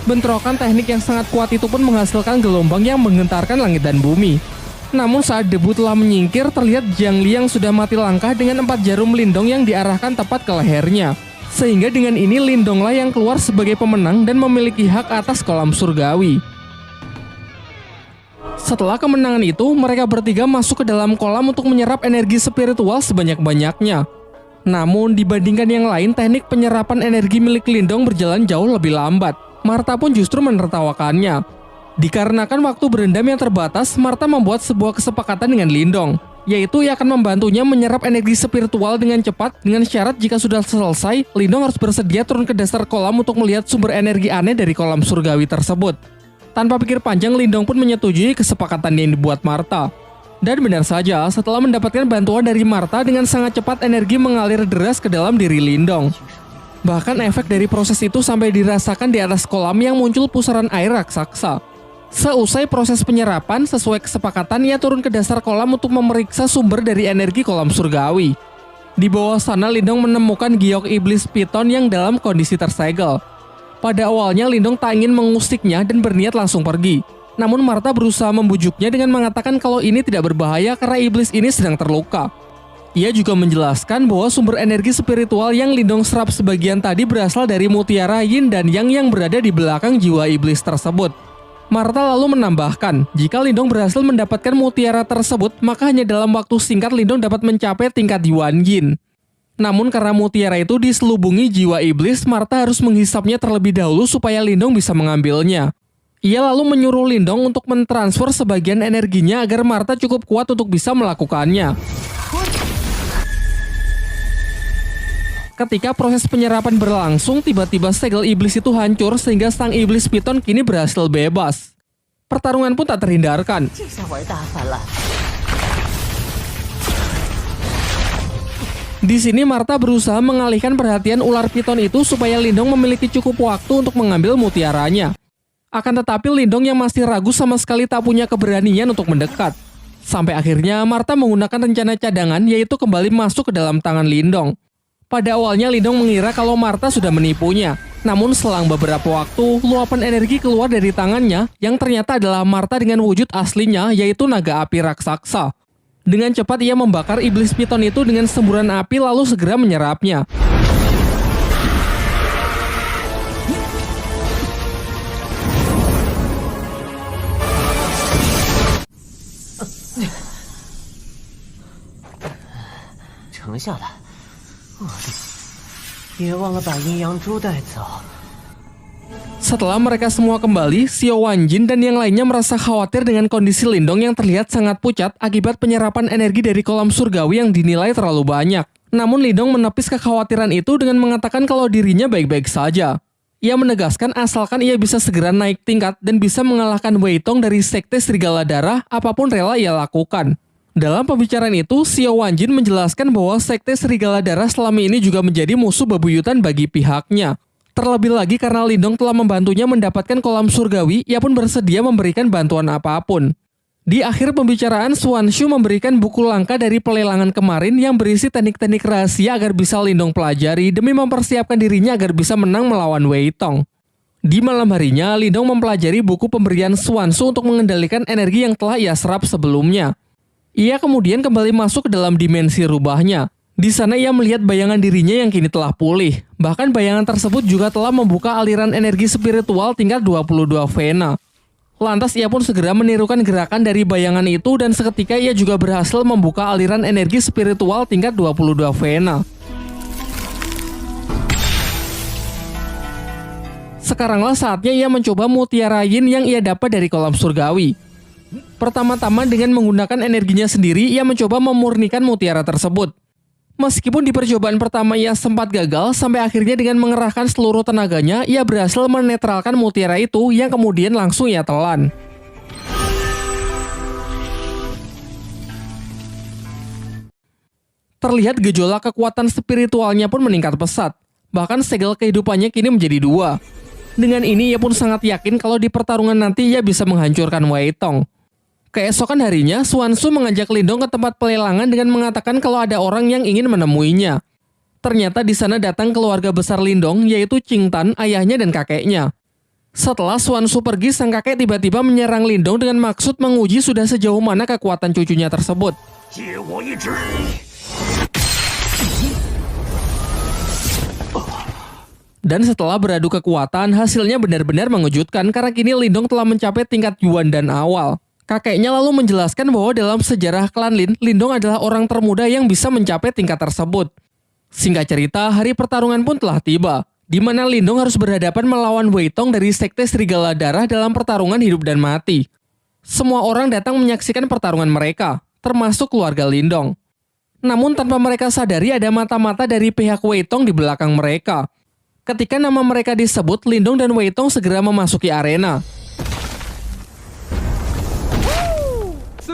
Bentrokan teknik yang sangat kuat itu pun menghasilkan gelombang yang menggentarkan langit dan bumi. Namun saat debu telah menyingkir, terlihat Jiang Li yang sudah mati langkah dengan 4 jarum Lindong yang diarahkan tepat ke lehernya. Sehingga dengan ini Lindonglah yang keluar sebagai pemenang dan memiliki hak atas kolam surgawi. Setelah kemenangan itu, mereka bertiga masuk ke dalam kolam untuk menyerap energi spiritual sebanyak-banyaknya. Namun dibandingkan yang lain, teknik penyerapan energi milik Lindong berjalan jauh lebih lambat. Martha pun justru menertawakannya. Dikarenakan waktu berendam yang terbatas, Martha membuat sebuah kesepakatan dengan Lindong, yaitu ia akan membantunya menyerap energi spiritual dengan cepat dengan syarat jika sudah selesai, Lindong harus bersedia turun ke dasar kolam untuk melihat sumber energi aneh dari kolam surgawi tersebut. Tanpa pikir panjang, Lindong pun menyetujui kesepakatan yang dibuat Martha. Dan benar saja, setelah mendapatkan bantuan dari Martha, dengan sangat cepat energi mengalir deras ke dalam diri Lindong. Bahkan efek dari proses itu sampai dirasakan di atas kolam yang muncul pusaran air raksasa. Seusai proses penyerapan, sesuai kesepakatan, ia turun ke dasar kolam untuk memeriksa sumber dari energi kolam surgawi. Di bawah sana, Lindong menemukan giok iblis piton yang dalam kondisi tersegel. Pada awalnya Lindong tak ingin mengusiknya dan berniat langsung pergi. Namun Martha berusaha membujuknya dengan mengatakan kalau ini tidak berbahaya karena iblis ini sedang terluka. Ia juga menjelaskan bahwa sumber energi spiritual yang Lindong serap sebagian tadi berasal dari mutiara yin dan yang berada di belakang jiwa iblis tersebut. Martha lalu menambahkan, jika Lindong berhasil mendapatkan mutiara tersebut, maka hanya dalam waktu singkat Lindong dapat mencapai tingkat Yuan Yin. Namun karena mutiara itu diselubungi jiwa iblis, Martha harus menghisapnya terlebih dahulu supaya Lindong bisa mengambilnya. Ia lalu menyuruh Lindong untuk mentransfer sebagian energinya agar Martha cukup kuat untuk bisa melakukannya. Ketika proses penyerapan berlangsung, tiba-tiba segel iblis itu hancur sehingga sang iblis piton kini berhasil bebas. Pertarungan pun tak terhindarkan. Di sini Martha berusaha mengalihkan perhatian ular piton itu supaya Lindong memiliki cukup waktu untuk mengambil mutiaranya. Akan tetapi Lindong yang masih ragu sama sekali tak punya keberanian untuk mendekat. Sampai akhirnya Martha menggunakan rencana cadangan, yaitu kembali masuk ke dalam tangan Lindong. Pada awalnya Lindong mengira kalau Martha sudah menipunya. Namun selang beberapa waktu, luapan energi keluar dari tangannya yang ternyata adalah Martha dengan wujud aslinya, yaitu naga api raksasa. Dengan cepat ia membakar iblis piton itu dengan semburan api lalu segera menyerapnya. Setelah mereka semua kembali, Xiao Wanjin dan yang lainnya merasa khawatir dengan kondisi Lindong yang terlihat sangat pucat akibat penyerapan energi dari kolam surgawi yang dinilai terlalu banyak. Namun Lindong menepis kekhawatiran itu dengan mengatakan kalau dirinya baik-baik saja. Ia menegaskan asalkan ia bisa segera naik tingkat dan bisa mengalahkan Wei Tong dari Sekte Serigala Darah, apapun rela ia lakukan. Dalam pembicaraan itu, Xiao Wanjin menjelaskan bahwa Sekte Serigala Darah selama ini juga menjadi musuh bebuyutan bagi pihaknya. Terlebih lagi karena Lindong telah membantunya mendapatkan kolam surgawi, ia pun bersedia memberikan bantuan apapun. Di akhir pembicaraan, Suanshu memberikan buku langka dari pelelangan kemarin yang berisi teknik-teknik rahasia agar bisa Lindong pelajari demi mempersiapkan dirinya agar bisa menang melawan Wei Tong. Di malam harinya, Lindong mempelajari buku pemberian Suanshu untuk mengendalikan energi yang telah ia serap sebelumnya. Ia kemudian kembali masuk ke dalam dimensi rubahnya. Di sana ia melihat bayangan dirinya yang kini telah pulih. Bahkan bayangan tersebut juga telah membuka aliran energi spiritual tingkat 22 Vena. Lantas ia pun segera menirukan gerakan dari bayangan itu dan seketika ia juga berhasil membuka aliran energi spiritual tingkat 22 Vena. Sekaranglah saatnya ia mencoba mutiara yin yang ia dapat dari kolam surgawi. Pertama-tama dengan menggunakan energinya sendiri, ia mencoba memurnikan mutiara tersebut. Meskipun di percobaan pertama ia sempat gagal, sampai akhirnya dengan mengerahkan seluruh tenaganya, ia berhasil menetralkan mutiara itu yang kemudian langsung ia telan. Terlihat gejolak kekuatan spiritualnya pun meningkat pesat. Bahkan segel kehidupannya kini menjadi 2. Dengan ini ia pun sangat yakin kalau di pertarungan nanti ia bisa menghancurkan Wei Tong. Keesokan harinya, Suanshu mengajak Lindong ke tempat pelelangan dengan mengatakan kalau ada orang yang ingin menemuinya. Ternyata di sana datang keluarga besar Lindong, yaitu Qing Tan, ayahnya dan kakeknya. Setelah Suanshu pergi, sang kakek tiba-tiba menyerang Lindong dengan maksud menguji sudah sejauh mana kekuatan cucunya tersebut. Dan setelah beradu kekuatan, hasilnya benar-benar mengejutkan karena kini Lindong telah mencapai tingkat Yuan dan awal. Kakeknya lalu menjelaskan bahwa dalam sejarah klan Lin, Lindong adalah orang termuda yang bisa mencapai tingkat tersebut. Singkat cerita, hari pertarungan pun telah tiba, di mana Lindong harus berhadapan melawan Wei Tong dari Sekte Serigala Darah dalam pertarungan hidup dan mati. Semua orang datang menyaksikan pertarungan mereka, termasuk keluarga Lindong. Namun tanpa mereka sadari ada mata-mata dari pihak Wei Tong di belakang mereka. Ketika nama mereka disebut, Lindong dan Wei Tong segera memasuki arena.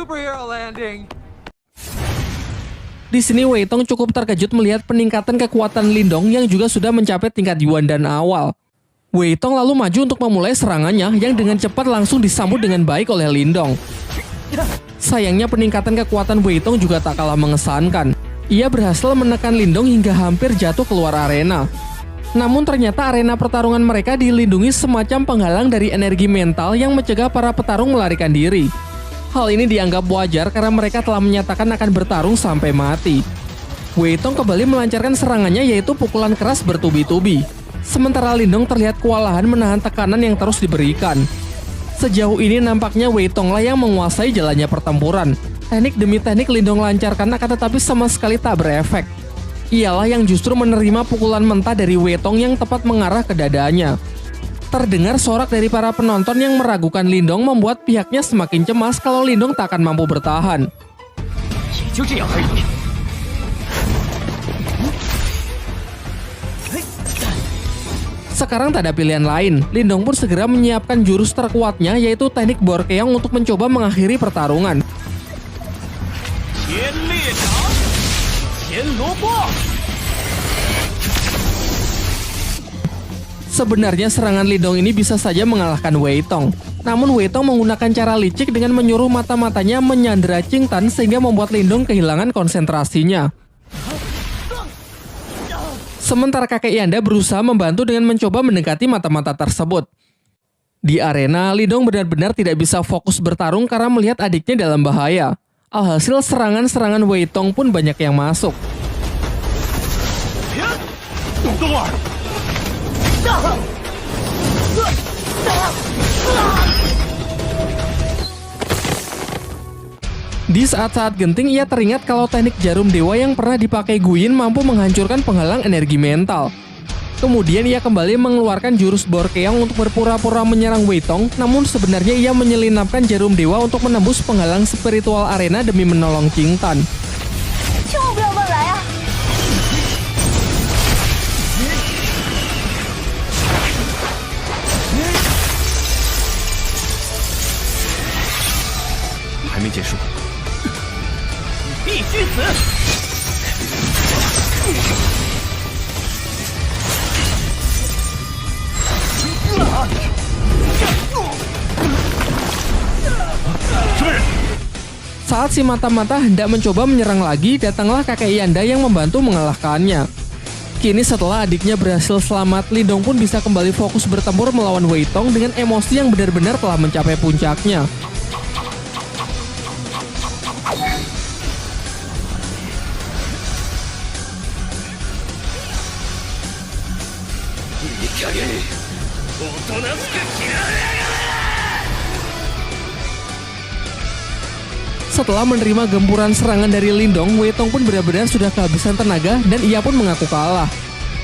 Superhero landing. Di sini Wei Tong cukup terkejut melihat peningkatan kekuatan Lindong yang juga sudah mencapai tingkat Yuan dan awal. Wei Tong lalu maju untuk memulai serangannya yang dengan cepat langsung disambut dengan baik oleh Lindong. Sayangnya peningkatan kekuatan Wei Tong juga tak kalah mengesankan. Ia berhasil menekan Lindong hingga hampir jatuh keluar arena. Namun ternyata arena pertarungan mereka dilindungi semacam penghalang dari energi mental yang mencegah para petarung melarikan diri. Hal ini dianggap wajar karena mereka telah menyatakan akan bertarung sampai mati. Wei Tong kembali melancarkan serangannya yaitu pukulan keras bertubi-tubi. Sementara Lindong terlihat kewalahan menahan tekanan yang terus diberikan. Sejauh ini nampaknya Wei Tong lah yang menguasai jalannya pertempuran. Teknik demi teknik Lindong lancarkan akan tetapi sama sekali tak berefek. Ialah yang justru menerima pukulan mentah dari Wei Tong yang tepat mengarah ke dadanya. Terdengar sorak dari para penonton yang meragukan Lindong membuat pihaknya semakin cemas kalau Lindong tak akan mampu bertahan. Sekarang tak ada pilihan lain, Lindong pun segera menyiapkan jurus terkuatnya yaitu teknik Borkeong untuk mencoba mengakhiri pertarungan. Sebenarnya serangan Lindong ini bisa saja mengalahkan Wei Tong. Namun Wei Tong menggunakan cara licik dengan menyuruh mata-matanya menyandera Qing Tan sehingga membuat Lindong kehilangan konsentrasinya. Sementara kakek Yanda berusaha membantu dengan mencoba mendekati mata-mata tersebut. Di arena, Lindong benar-benar tidak bisa fokus bertarung karena melihat adiknya dalam bahaya. Alhasil serangan-serangan Wei Tong pun banyak yang masuk. Di saat-saat genting, ia teringat kalau teknik jarum dewa yang pernah dipakai Guyin mampu menghancurkan penghalang energi mental. Kemudian ia kembali mengeluarkan jurus Borkeong untuk berpura-pura menyerang Wei Tong, namun sebenarnya ia menyelinapkan jarum dewa untuk menembus penghalang spiritual arena demi menolong Qing Tan. Saat si mata-mata hendak mencoba menyerang lagi, datanglah kakek Yanda yang membantu mengalahkannya. Kini setelah adiknya berhasil selamat, Lindong pun bisa kembali fokus bertempur melawan Wei Tong dengan emosi yang benar-benar telah mencapai puncaknya. Setelah menerima gempuran serangan dari Lindong, Wei Tong pun benar-benar sudah kehabisan tenaga dan ia pun mengaku kalah.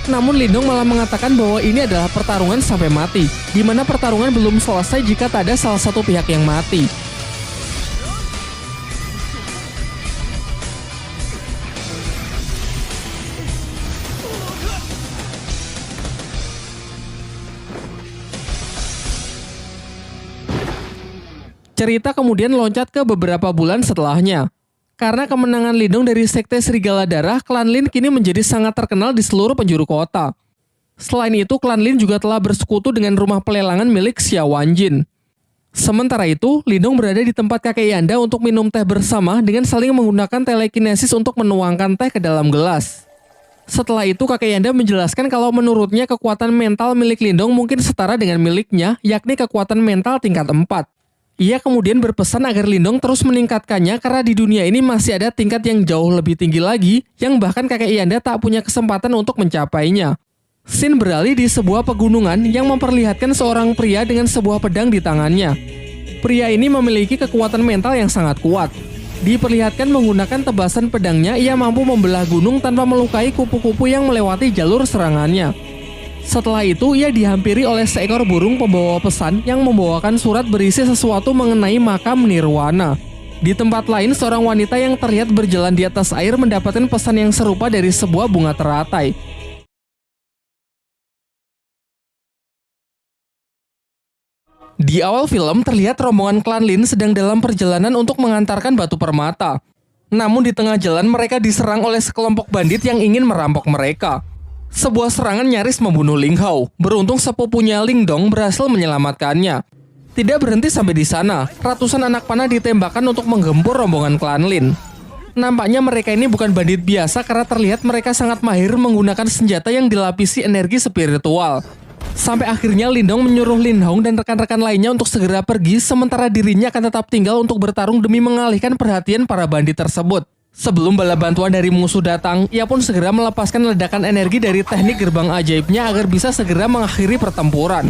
Namun Lindong malah mengatakan bahwa ini adalah pertarungan sampai mati, di mana pertarungan belum selesai jika tak ada salah satu pihak yang mati. Cerita kemudian loncat ke beberapa bulan setelahnya. Karena kemenangan Lindong dari Sekte Serigala Darah, klan Lin kini menjadi sangat terkenal di seluruh penjuru kota. Selain itu, klan Lin juga telah bersekutu dengan rumah pelelangan milik Xia Wanjin. Sementara itu, Lindong berada di tempat kakek Yanda untuk minum teh bersama dengan saling menggunakan telekinesis untuk menuangkan teh ke dalam gelas. Setelah itu, kakek Yanda menjelaskan kalau menurutnya kekuatan mental milik Lindong mungkin setara dengan miliknya, yakni kekuatan mental tingkat 4. Ia kemudian berpesan agar Lindong terus meningkatkannya karena di dunia ini masih ada tingkat yang jauh lebih tinggi lagi yang bahkan kakek Yanda tak punya kesempatan untuk mencapainya. Scene beralih di sebuah pegunungan yang memperlihatkan seorang pria dengan sebuah pedang di tangannya. Pria ini memiliki kekuatan mental yang sangat kuat. Diperlihatkan menggunakan tebasan pedangnya, ia mampu membelah gunung tanpa melukai kupu-kupu yang melewati jalur serangannya. Setelah itu, ia dihampiri oleh seekor burung pembawa pesan yang membawakan surat berisi sesuatu mengenai makam Nirwana. Di tempat lain, seorang wanita yang terlihat berjalan di atas air mendapatkan pesan yang serupa dari sebuah bunga teratai. Di awal film, terlihat rombongan klan Lin sedang dalam perjalanan untuk mengantarkan batu permata. Namun di tengah jalan, mereka diserang oleh sekelompok bandit yang ingin merampok mereka. Sebuah serangan nyaris membunuh Ling Hao. Beruntung sepupunya Lingdong berhasil menyelamatkannya. Tidak berhenti sampai di sana, ratusan anak panah ditembakkan untuk menggempur rombongan klan Lin. Nampaknya mereka ini bukan bandit biasa karena terlihat mereka sangat mahir menggunakan senjata yang dilapisi energi spiritual. Sampai akhirnya Lindong menyuruh Lin Hong dan rekan-rekan lainnya untuk segera pergi, sementara dirinya akan tetap tinggal untuk bertarung demi mengalihkan perhatian para bandit tersebut. Sebelum bala bantuan dari musuh datang, ia pun segera melepaskan ledakan energi dari teknik gerbang ajaibnya agar bisa segera mengakhiri pertempuran.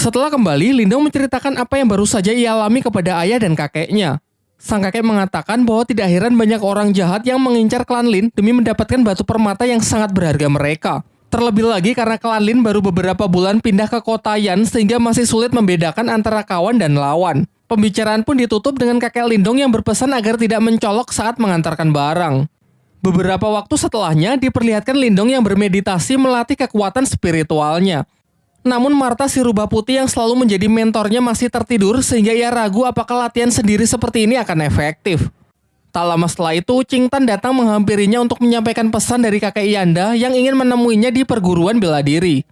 Setelah kembali, Lindong menceritakan apa yang baru saja ia alami kepada ayah dan kakeknya. Sang kakek mengatakan bahwa tidak heran banyak orang jahat yang mengincar klan Lin demi mendapatkan batu permata yang sangat berharga mereka. Terlebih lagi karena klan Lin baru beberapa bulan pindah ke kota Yan sehingga masih sulit membedakan antara kawan dan lawan. Pembicaraan pun ditutup dengan kakek Lindong yang berpesan agar tidak mencolok saat mengantarkan barang. Beberapa waktu setelahnya diperlihatkan Lindong yang bermeditasi melatih kekuatan spiritualnya. Namun Martha si rubah putih yang selalu menjadi mentornya masih tertidur sehingga ia ragu apakah latihan sendiri seperti ini akan efektif. Tak lama setelah itu, Ching Tan datang menghampirinya untuk menyampaikan pesan dari kakek Yanda yang ingin menemuinya di perguruan bela diri.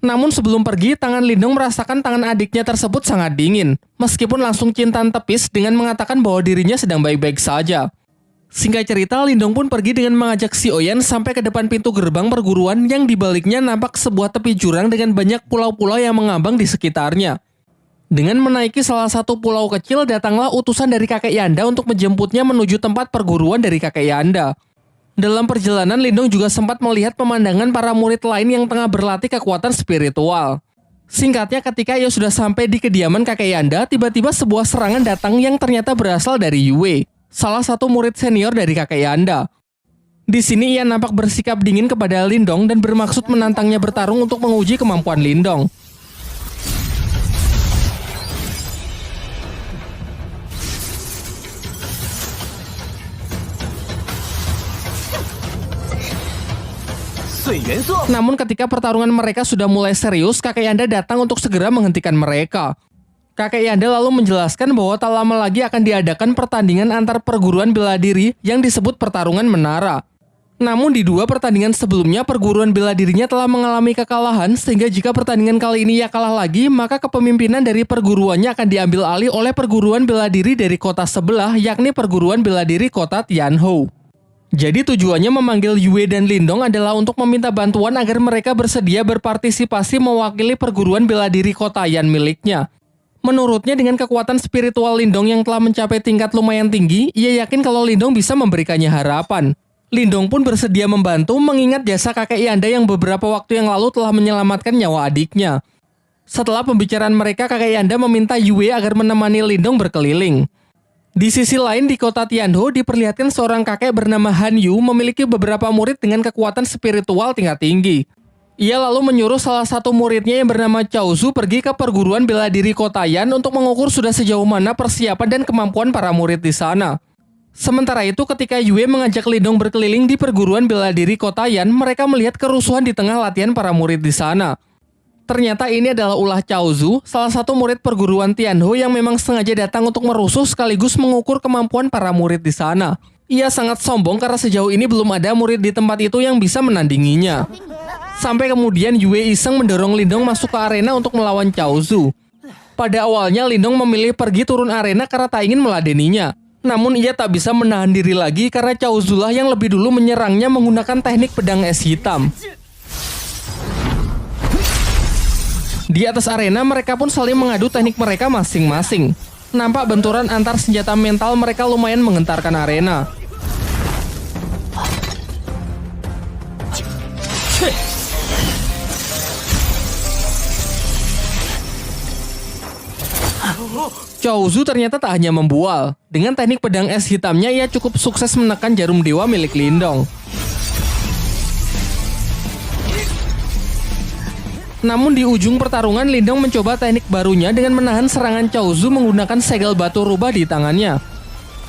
Namun sebelum pergi, tangan Lindong merasakan tangan adiknya tersebut sangat dingin, meskipun langsung Ching Tan tepis dengan mengatakan bahwa dirinya sedang baik-baik saja. Singkat cerita, Lindong pun pergi dengan mengajak si Oyen sampai ke depan pintu gerbang perguruan yang dibaliknya nampak sebuah tepi jurang dengan banyak pulau-pulau yang mengambang di sekitarnya. Dengan menaiki salah satu pulau kecil, datanglah utusan dari kakek Yanda untuk menjemputnya menuju tempat perguruan dari kakek Yanda. Dalam perjalanan, Lindong juga sempat melihat pemandangan para murid lain yang tengah berlatih kekuatan spiritual. Singkatnya, ketika ia sudah sampai di kediaman kakek Yanda, tiba-tiba sebuah serangan datang yang ternyata berasal dari Yue, salah satu murid senior dari kakek Yanda. Di sini ia nampak bersikap dingin kepada Lindong dan bermaksud menantangnya bertarung untuk menguji kemampuan Lindong. Namun ketika pertarungan mereka sudah mulai serius, kakek Yanda datang untuk segera menghentikan mereka. Kakek Yanda lalu menjelaskan bahwa tak lama lagi akan diadakan pertandingan antar perguruan bela diri yang disebut pertarungan menara. Namun di dua pertandingan sebelumnya perguruan bela dirinya telah mengalami kekalahan sehingga jika pertandingan kali ini ia kalah lagi, maka kepemimpinan dari perguruannya akan diambil alih oleh perguruan bela diri dari kota sebelah, yakni perguruan bela diri kota Tianhou. Jadi tujuannya memanggil Yue dan Lindong adalah untuk meminta bantuan agar mereka bersedia berpartisipasi mewakili perguruan bela diri kota Yan miliknya. Menurutnya dengan kekuatan spiritual Lindong yang telah mencapai tingkat lumayan tinggi, ia yakin kalau Lindong bisa memberikannya harapan. Lindong pun bersedia membantu mengingat jasa kakek Yanda yang beberapa waktu yang lalu telah menyelamatkan nyawa adiknya. Setelah pembicaraan mereka, kakek Yanda meminta Yue agar menemani Lindong berkeliling. Di sisi lain di kota Tianhou diperlihatkan seorang kakek bernama Han Yu memiliki beberapa murid dengan kekuatan spiritual tingkat tinggi. Ia lalu menyuruh salah satu muridnya yang bernama Cao Zu pergi ke perguruan bela diri kota Yan untuk mengukur sudah sejauh mana persiapan dan kemampuan para murid di sana. Sementara itu ketika Yue mengajak Lindong berkeliling di perguruan bela diri kota Yan, mereka melihat kerusuhan di tengah latihan para murid di sana. Ternyata ini adalah ulah Cao Zu, salah satu murid perguruan Tianhou yang memang sengaja datang untuk merusuh sekaligus mengukur kemampuan para murid di sana. Ia sangat sombong karena sejauh ini belum ada murid di tempat itu yang bisa menandinginya. Sampai kemudian Yue iseng mendorong Lindong masuk ke arena untuk melawan Cao Zu. Pada awalnya Lindong memilih pergi turun arena karena tak ingin meladeninya. Namun ia tak bisa menahan diri lagi karena Cao Zu lah yang lebih dulu menyerangnya menggunakan teknik pedang es hitam. Di atas arena mereka pun saling mengadu teknik mereka masing-masing. Nampak benturan antar senjata mental mereka lumayan menggentarkan arena. Cao Zu ternyata tak hanya membual. Dengan teknik pedang es hitamnya ia cukup sukses menekan jarum dewa milik Lindong. Namun di ujung pertarungan Lindong mencoba teknik barunya dengan menahan serangan Cao Zu menggunakan segel batu rubah di tangannya.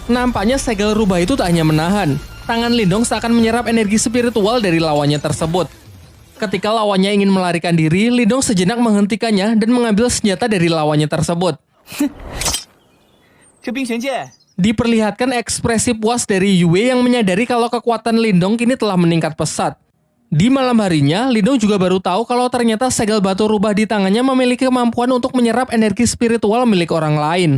Nampaknya segel rubah itu tak hanya menahan. Tangan Lindong seakan menyerap energi spiritual dari lawannya tersebut. Ketika lawannya ingin melarikan diri, Lindong sejenak menghentikannya dan mengambil senjata dari lawannya tersebut. Diperlihatkan ekspresi puas dari Yue yang menyadari kalau kekuatan Lindong kini telah meningkat pesat. Di malam harinya, Lindong juga baru tahu kalau ternyata segel batu rubah di tangannya memiliki kemampuan untuk menyerap energi spiritual milik orang lain.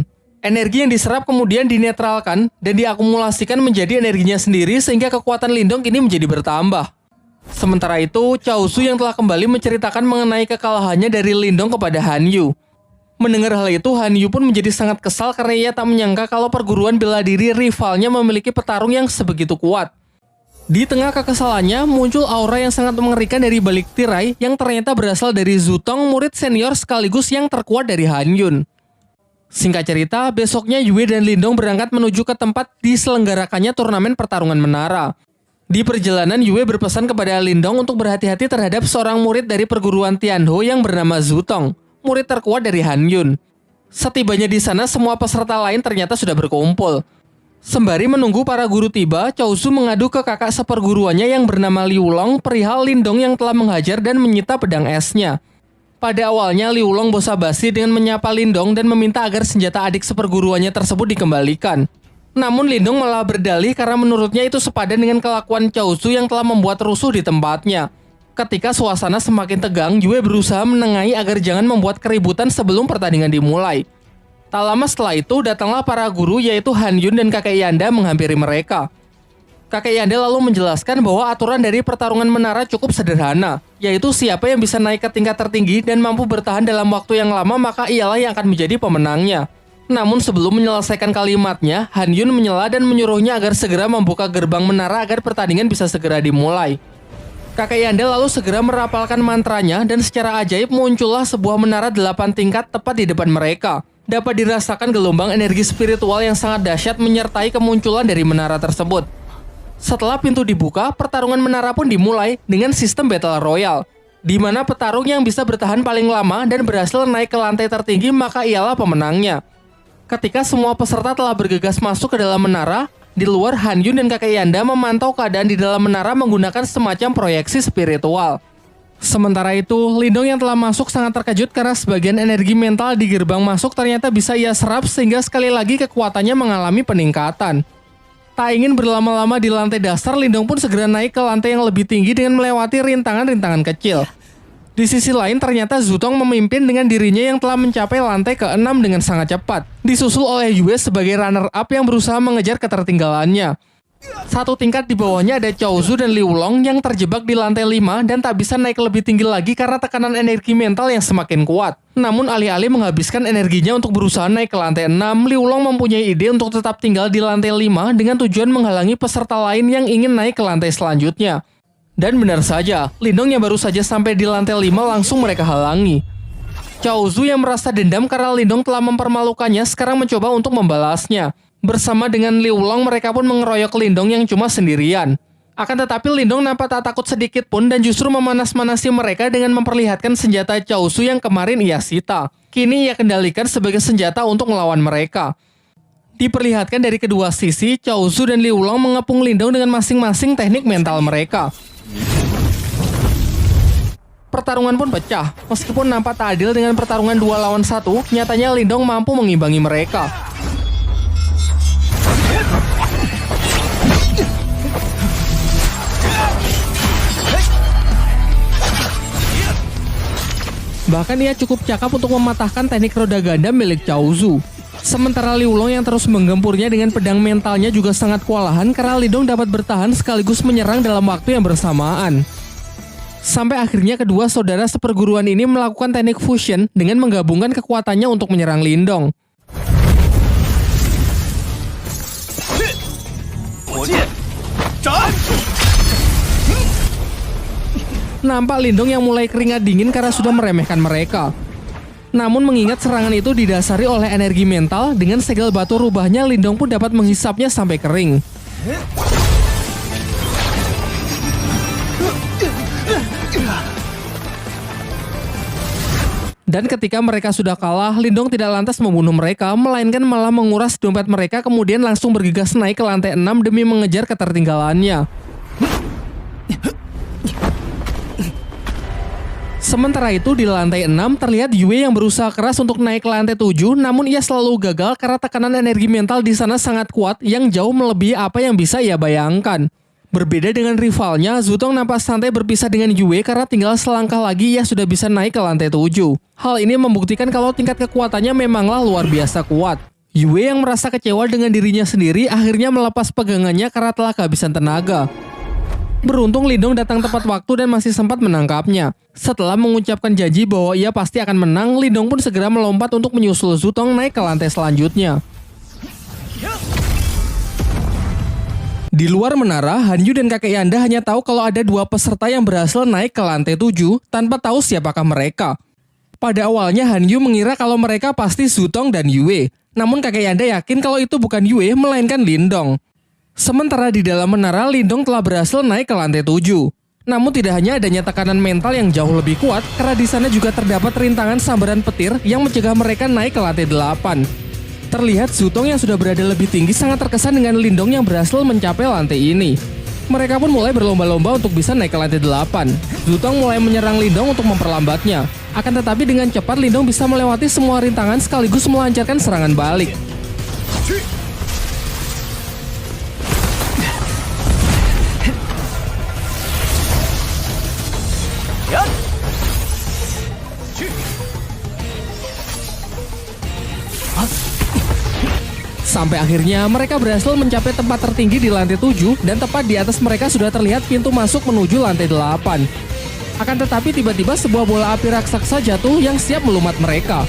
Energi yang diserap kemudian dinetralkan dan diakumulasikan menjadi energinya sendiri sehingga kekuatan Lindong kini menjadi bertambah. Sementara itu, Cao Zu yang telah kembali menceritakan mengenai kekalahannya dari Lindong kepada Han Yu. Mendengar hal itu, Han Yu pun menjadi sangat kesal karena ia tak menyangka kalau perguruan bela diri rivalnya memiliki petarung yang sebegitu kuat. Di tengah kekesalannya, muncul aura yang sangat mengerikan dari balik tirai yang ternyata berasal dari Zutong, murid senior sekaligus yang terkuat dari Han Yun. Singkat cerita, besoknya Yue dan Lindong berangkat menuju ke tempat diselenggarakannya turnamen pertarungan menara. Di perjalanan, Yue berpesan kepada Lindong untuk berhati-hati terhadap seorang murid dari perguruan Tianho yang bernama Zutong, murid terkuat dari Han Yun. Setibanya di sana, semua peserta lain ternyata sudah berkumpul. Sembari menunggu para guru tiba, Chaozu mengadu ke kakak seperguruannya yang bernama Liu Long perihal Lindong yang telah menghajar dan menyita pedang esnya. Pada awalnya, Liu Long basa-basi dengan menyapa Lindong dan meminta agar senjata adik seperguruannya tersebut dikembalikan. Namun Lindong malah berdalih karena menurutnya itu sepadan dengan kelakuan Chaozu yang telah membuat rusuh di tempatnya. Ketika suasana semakin tegang, Yue berusaha menengahi agar jangan membuat keributan sebelum pertandingan dimulai. Tak lama setelah itu, datanglah para guru yaitu Han Yun dan kakek Yanda menghampiri mereka. Kakek Yanda lalu menjelaskan bahwa aturan dari pertarungan menara cukup sederhana, yaitu siapa yang bisa naik ke tingkat tertinggi dan mampu bertahan dalam waktu yang lama maka ialah yang akan menjadi pemenangnya. Namun sebelum menyelesaikan kalimatnya, Han Yun menyela dan menyuruhnya agar segera membuka gerbang menara agar pertandingan bisa segera dimulai. Kakek Yanda lalu segera merapalkan mantranya dan secara ajaib muncullah sebuah menara 8 tingkat tepat di depan mereka. Dapat dirasakan gelombang energi spiritual yang sangat dahsyat menyertai kemunculan dari menara tersebut. Setelah pintu dibuka, pertarungan menara pun dimulai dengan sistem Battle Royale, di mana petarung yang bisa bertahan paling lama dan berhasil naik ke lantai tertinggi maka ialah pemenangnya. Ketika semua peserta telah bergegas masuk ke dalam menara, di luar Han Yun dan kakek Yanda memantau keadaan di dalam menara menggunakan semacam proyeksi spiritual. Sementara itu, Lindong yang telah masuk sangat terkejut karena sebagian energi mental di gerbang masuk ternyata bisa ia serap sehingga sekali lagi kekuatannya mengalami peningkatan. Tak ingin berlama-lama di lantai dasar, Lindong pun segera naik ke lantai yang lebih tinggi dengan melewati rintangan-rintangan kecil. Di sisi lain, ternyata Zutong memimpin dengan dirinya yang telah mencapai lantai ke-6 dengan sangat cepat, disusul oleh Yue sebagai runner-up yang berusaha mengejar ketertinggalannya. Satu tingkat di bawahnya ada Chaozu dan Liu Long yang terjebak di lantai 5 dan tak bisa naik lebih tinggi lagi karena tekanan energi mental yang semakin kuat. Namun alih-alih menghabiskan energinya untuk berusaha naik ke lantai 6, Liu Long mempunyai ide untuk tetap tinggal di lantai 5 dengan tujuan menghalangi peserta lain yang ingin naik ke lantai selanjutnya. Dan benar saja, Lindong yang baru saja sampai di lantai 5 langsung mereka halangi. Chaozu yang merasa dendam karena Lindong telah mempermalukannya sekarang mencoba untuk membalasnya. Bersama dengan Liu Long, mereka pun mengeroyok Lindong yang cuma sendirian. Akan tetapi Lindong nampak tak takut sedikit pun dan justru memanas-manasi mereka dengan memperlihatkan senjata Chaozu yang kemarin ia sita. Kini ia kendalikan sebagai senjata untuk melawan mereka. Diperlihatkan dari kedua sisi, Chaozu dan Liu Long mengepung Lindong dengan masing-masing teknik mental mereka. Pertarungan pun pecah. Meskipun nampak tak adil dengan pertarungan 2 lawan 1, nyatanya Lindong mampu mengimbangi mereka. Bahkan ia cukup cakap untuk mematahkan teknik roda ganda milik Chaozu. Sementara Liu Long yang terus menggempurnya dengan pedang mentalnya juga sangat kewalahan karena Lindong dapat bertahan sekaligus menyerang dalam waktu yang bersamaan. Sampai akhirnya kedua saudara seperguruan ini melakukan teknik fusion dengan menggabungkan kekuatannya untuk menyerang Lindong. Nampak Lindong yang mulai keringat dingin karena sudah meremehkan mereka. Namun mengingat serangan itu didasari oleh energi mental, dengan segel batu rubahnya Lindong pun dapat menghisapnya sampai kering. Dan ketika mereka sudah kalah, Lindong tidak lantas membunuh mereka, melainkan malah menguras dompet mereka kemudian langsung bergegas naik ke lantai 6 demi mengejar ketertinggalannya. Sementara itu di lantai 6 terlihat Yue yang berusaha keras untuk naik ke lantai 7, namun ia selalu gagal karena tekanan energi mental di sana sangat kuat yang jauh melebihi apa yang bisa ia bayangkan. Berbeda dengan rivalnya, Zutong nampak santai berpisah dengan Yue karena tinggal selangkah lagi ia sudah bisa naik ke lantai 7. Hal ini membuktikan kalau tingkat kekuatannya memanglah luar biasa kuat. Yue yang merasa kecewa dengan dirinya sendiri akhirnya melepas pegangannya karena telah kehabisan tenaga. Beruntung Lindong datang tepat waktu dan masih sempat menangkapnya. Setelah mengucapkan janji bahwa ia pasti akan menang, Lindong pun segera melompat untuk menyusul Zutong naik ke lantai selanjutnya. Di luar menara, Hanyu dan kakek Yanda hanya tahu kalau ada dua peserta yang berhasil naik ke lantai 7 tanpa tahu siapakah mereka. Pada awalnya Hanyu mengira kalau mereka pasti Zutong dan Yue, namun kakek Yanda yakin kalau itu bukan Yue melainkan Lindong. Sementara di dalam menara, Lindong telah berhasil naik ke lantai 7. Namun tidak hanya adanya tekanan mental yang jauh lebih kuat, karena di sana juga terdapat rintangan sambaran petir yang mencegah mereka naik ke lantai 8. Terlihat Zutong yang sudah berada lebih tinggi sangat terkesan dengan Lindong yang berhasil mencapai lantai ini. Mereka pun mulai berlomba-lomba untuk bisa naik ke lantai 8. Zutong mulai menyerang Lindong untuk memperlambatnya. Akan tetapi dengan cepat Lindong bisa melewati semua rintangan sekaligus melancarkan serangan balik. Sampai akhirnya mereka berhasil mencapai tempat tertinggi di lantai 7 dan tepat di atas mereka sudah terlihat pintu masuk menuju lantai 8. Akan tetapi tiba-tiba sebuah bola api raksasa jatuh yang siap melumat mereka.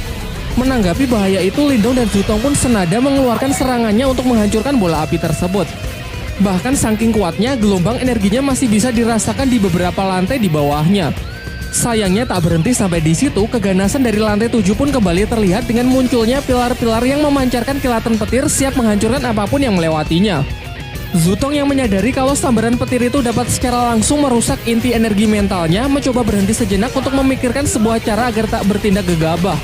Menanggapi bahaya itu, Lindong dan Zutong pun senada mengeluarkan serangannya untuk menghancurkan bola api tersebut. Bahkan saking kuatnya, gelombang energinya masih bisa dirasakan di beberapa lantai di bawahnya. Sayangnya tak berhenti sampai di situ, keganasan dari lantai 7 pun kembali terlihat dengan munculnya pilar-pilar yang memancarkan kilatan petir siap menghancurkan apapun yang melewatinya. Zutong yang menyadari kalau sambaran petir itu dapat secara langsung merusak inti energi mentalnya, mencoba berhenti sejenak untuk memikirkan sebuah cara agar tak bertindak gegabah.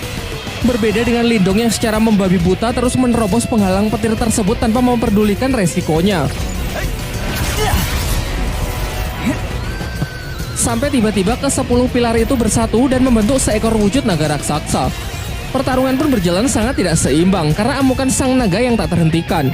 Berbeda dengan Lindong yang secara membabi buta terus menerobos penghalang petir tersebut tanpa memperdulikan resikonya. Sampai tiba-tiba ke-10 pilar itu bersatu dan membentuk seekor wujud naga raksasa. Pertarungan pun berjalan sangat tidak seimbang karena amukan sang naga yang tak terhentikan.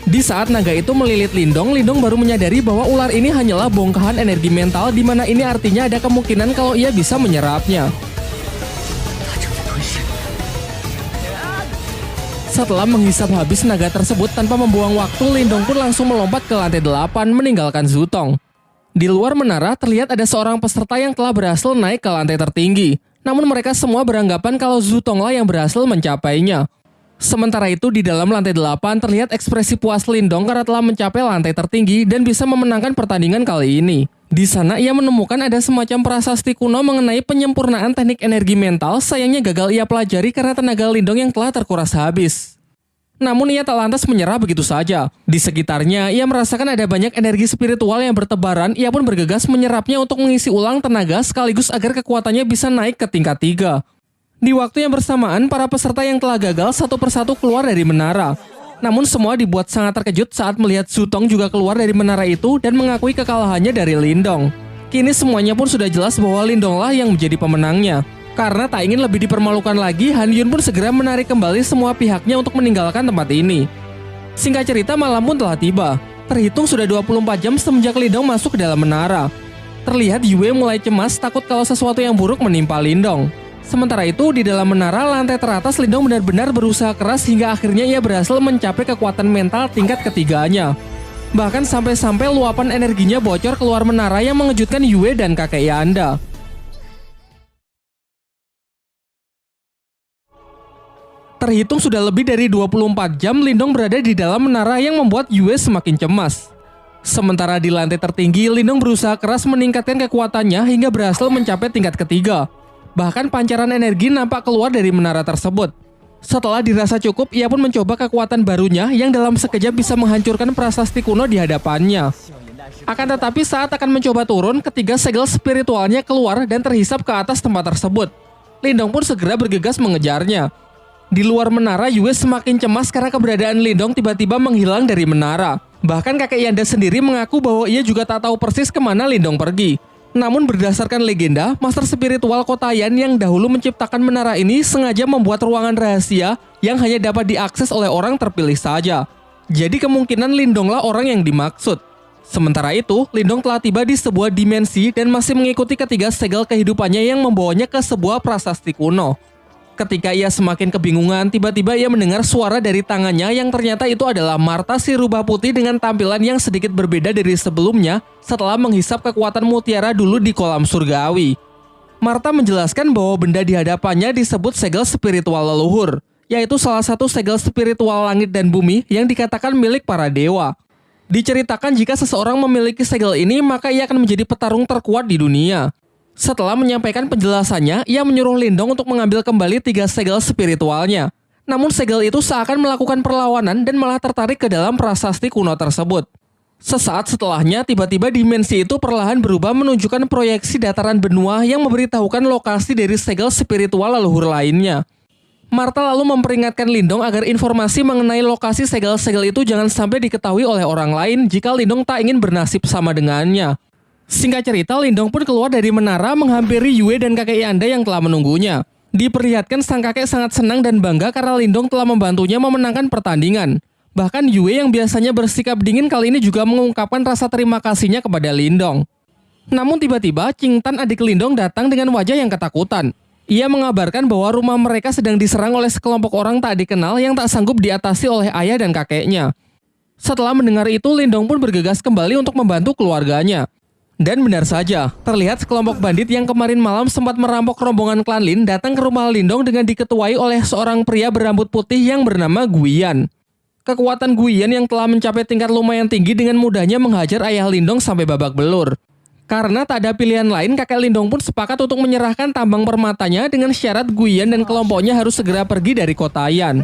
Di saat naga itu melilit Lindong, Lindong baru menyadari bahwa ular ini hanyalah bongkahan energi mental, di mana ini artinya ada kemungkinan kalau ia bisa menyerapnya. Setelah menghisap habis naga tersebut tanpa membuang waktu, Lindong pun langsung melompat ke lantai 8 meninggalkan Zutong. Di luar menara terlihat ada seorang peserta yang telah berhasil naik ke lantai tertinggi. Namun mereka semua beranggapan kalau Zutonglah yang berhasil mencapainya. Sementara itu di dalam lantai 8 terlihat ekspresi puas Lindong karena telah mencapai lantai tertinggi dan bisa memenangkan pertandingan kali ini. Di sana ia menemukan ada semacam prasasti kuno mengenai penyempurnaan teknik energi mental, sayangnya gagal ia pelajari karena tenaga Lindong yang telah terkuras habis. Namun ia tak lantas menyerah begitu saja. Di sekitarnya ia merasakan ada banyak energi spiritual yang bertebaran, ia pun bergegas menyerapnya untuk mengisi ulang tenaga sekaligus agar kekuatannya bisa naik ke tingkat 3. Di waktu yang bersamaan, para peserta yang telah gagal satu persatu keluar dari menara. Namun semua dibuat sangat terkejut saat melihat Zutong juga keluar dari menara itu dan mengakui kekalahannya dari Lindong. Kini semuanya pun sudah jelas bahwa Lindonglah yang menjadi pemenangnya. Karena tak ingin lebih dipermalukan lagi, Han Yun pun segera menarik kembali semua pihaknya untuk meninggalkan tempat ini. Singkat cerita, malam pun telah tiba. Terhitung sudah 24 jam semenjak Lindong masuk ke dalam menara. Terlihat Yue mulai cemas takut kalau sesuatu yang buruk menimpa Lindong. Sementara itu, di dalam menara lantai teratas, Lindong benar-benar berusaha keras hingga akhirnya ia berhasil mencapai kekuatan mental tingkat ketiganya. Bahkan sampai-sampai luapan energinya bocor keluar menara yang mengejutkan Yue dan kakek Yanda. Terhitung sudah lebih dari 24 jam Lindong berada di dalam menara yang membuat Yue semakin cemas. Sementara di lantai tertinggi, Lindong berusaha keras meningkatkan kekuatannya hingga berhasil mencapai tingkat ketiga. Bahkan pancaran energi nampak keluar dari menara tersebut. Setelah dirasa cukup, ia pun mencoba kekuatan barunya yang dalam sekejap bisa menghancurkan prasasti kuno di hadapannya. Akan tetapi saat akan mencoba turun, ketiga segel spiritualnya keluar dan terhisap ke atas tempat tersebut. Lindong pun segera bergegas mengejarnya. Di luar menara, Yue semakin cemas karena keberadaan Lindong tiba-tiba menghilang dari menara. Bahkan kakek Yanda sendiri mengaku bahwa ia juga tak tahu persis kemana Lindong pergi. Namun berdasarkan legenda, master spiritual Kotayan yang dahulu menciptakan menara ini sengaja membuat ruangan rahasia yang hanya dapat diakses oleh orang terpilih saja. Jadi kemungkinan Lindonglah orang yang dimaksud. Sementara itu, Lindong telah tiba di sebuah dimensi dan masih mengikuti ketiga segel kehidupannya yang membawanya ke sebuah prasasti kuno. Ketika ia semakin kebingungan, tiba-tiba ia mendengar suara dari tangannya yang ternyata itu adalah Marta si rubah putih dengan tampilan yang sedikit berbeda dari sebelumnya setelah menghisap kekuatan mutiara dulu di kolam surgawi. Martha menjelaskan bahwa benda di hadapannya disebut segel spiritual leluhur, yaitu salah satu segel spiritual langit dan bumi yang dikatakan milik para dewa. Diceritakan jika seseorang memiliki segel ini, maka ia akan menjadi petarung terkuat di dunia. Setelah menyampaikan penjelasannya, ia menyuruh Lindong untuk mengambil kembali 3 segel spiritualnya. Namun segel itu seakan melakukan perlawanan dan malah tertarik ke dalam prasasti kuno tersebut. Sesaat setelahnya, tiba-tiba dimensi itu perlahan berubah menunjukkan proyeksi dataran benua yang memberitahukan lokasi dari segel spiritual leluhur lainnya. Martha lalu memperingatkan Lindong agar informasi mengenai lokasi segel-segel itu jangan sampai diketahui oleh orang lain jika Lindong tak ingin bernasib sama dengannya. Singkat cerita, Lindong pun keluar dari menara menghampiri Yue dan kakek Yanda yang telah menunggunya. Diperlihatkan sang kakek sangat senang dan bangga karena Lindong telah membantunya memenangkan pertandingan. Bahkan Yue yang biasanya bersikap dingin kali ini juga mengungkapkan rasa terima kasihnya kepada Lindong. Namun tiba-tiba Qing Tan adik Lindong datang dengan wajah yang ketakutan. Ia mengabarkan bahwa rumah mereka sedang diserang oleh sekelompok orang tak dikenal yang tak sanggup diatasi oleh ayah dan kakeknya. Setelah mendengar itu, Lindong pun bergegas kembali untuk membantu keluarganya. Dan benar saja, terlihat sekelompok bandit yang kemarin malam sempat merampok rombongan klan Lin datang ke rumah Lindong dengan diketuai oleh seorang pria berambut putih yang bernama Guiyan. Kekuatan Guiyan yang telah mencapai tingkat lumayan tinggi dengan mudahnya menghajar ayah Lindong sampai babak belur. Karena tak ada pilihan lain, kakek Lindong pun sepakat untuk menyerahkan tambang permatanya dengan syarat Guiyan dan kelompoknya harus segera pergi dari kota Yan.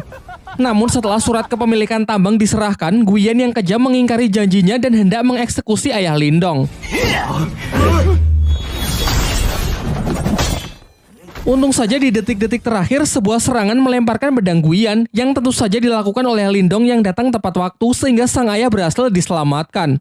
Namun setelah surat kepemilikan tambang diserahkan, Guiyan yang kejam mengingkari janjinya dan hendak mengeksekusi ayah Lindong. Untung saja di detik-detik terakhir sebuah serangan melemparkan pedang Guiyan yang tentu saja dilakukan oleh Lindong yang datang tepat waktu sehingga sang ayah berhasil diselamatkan.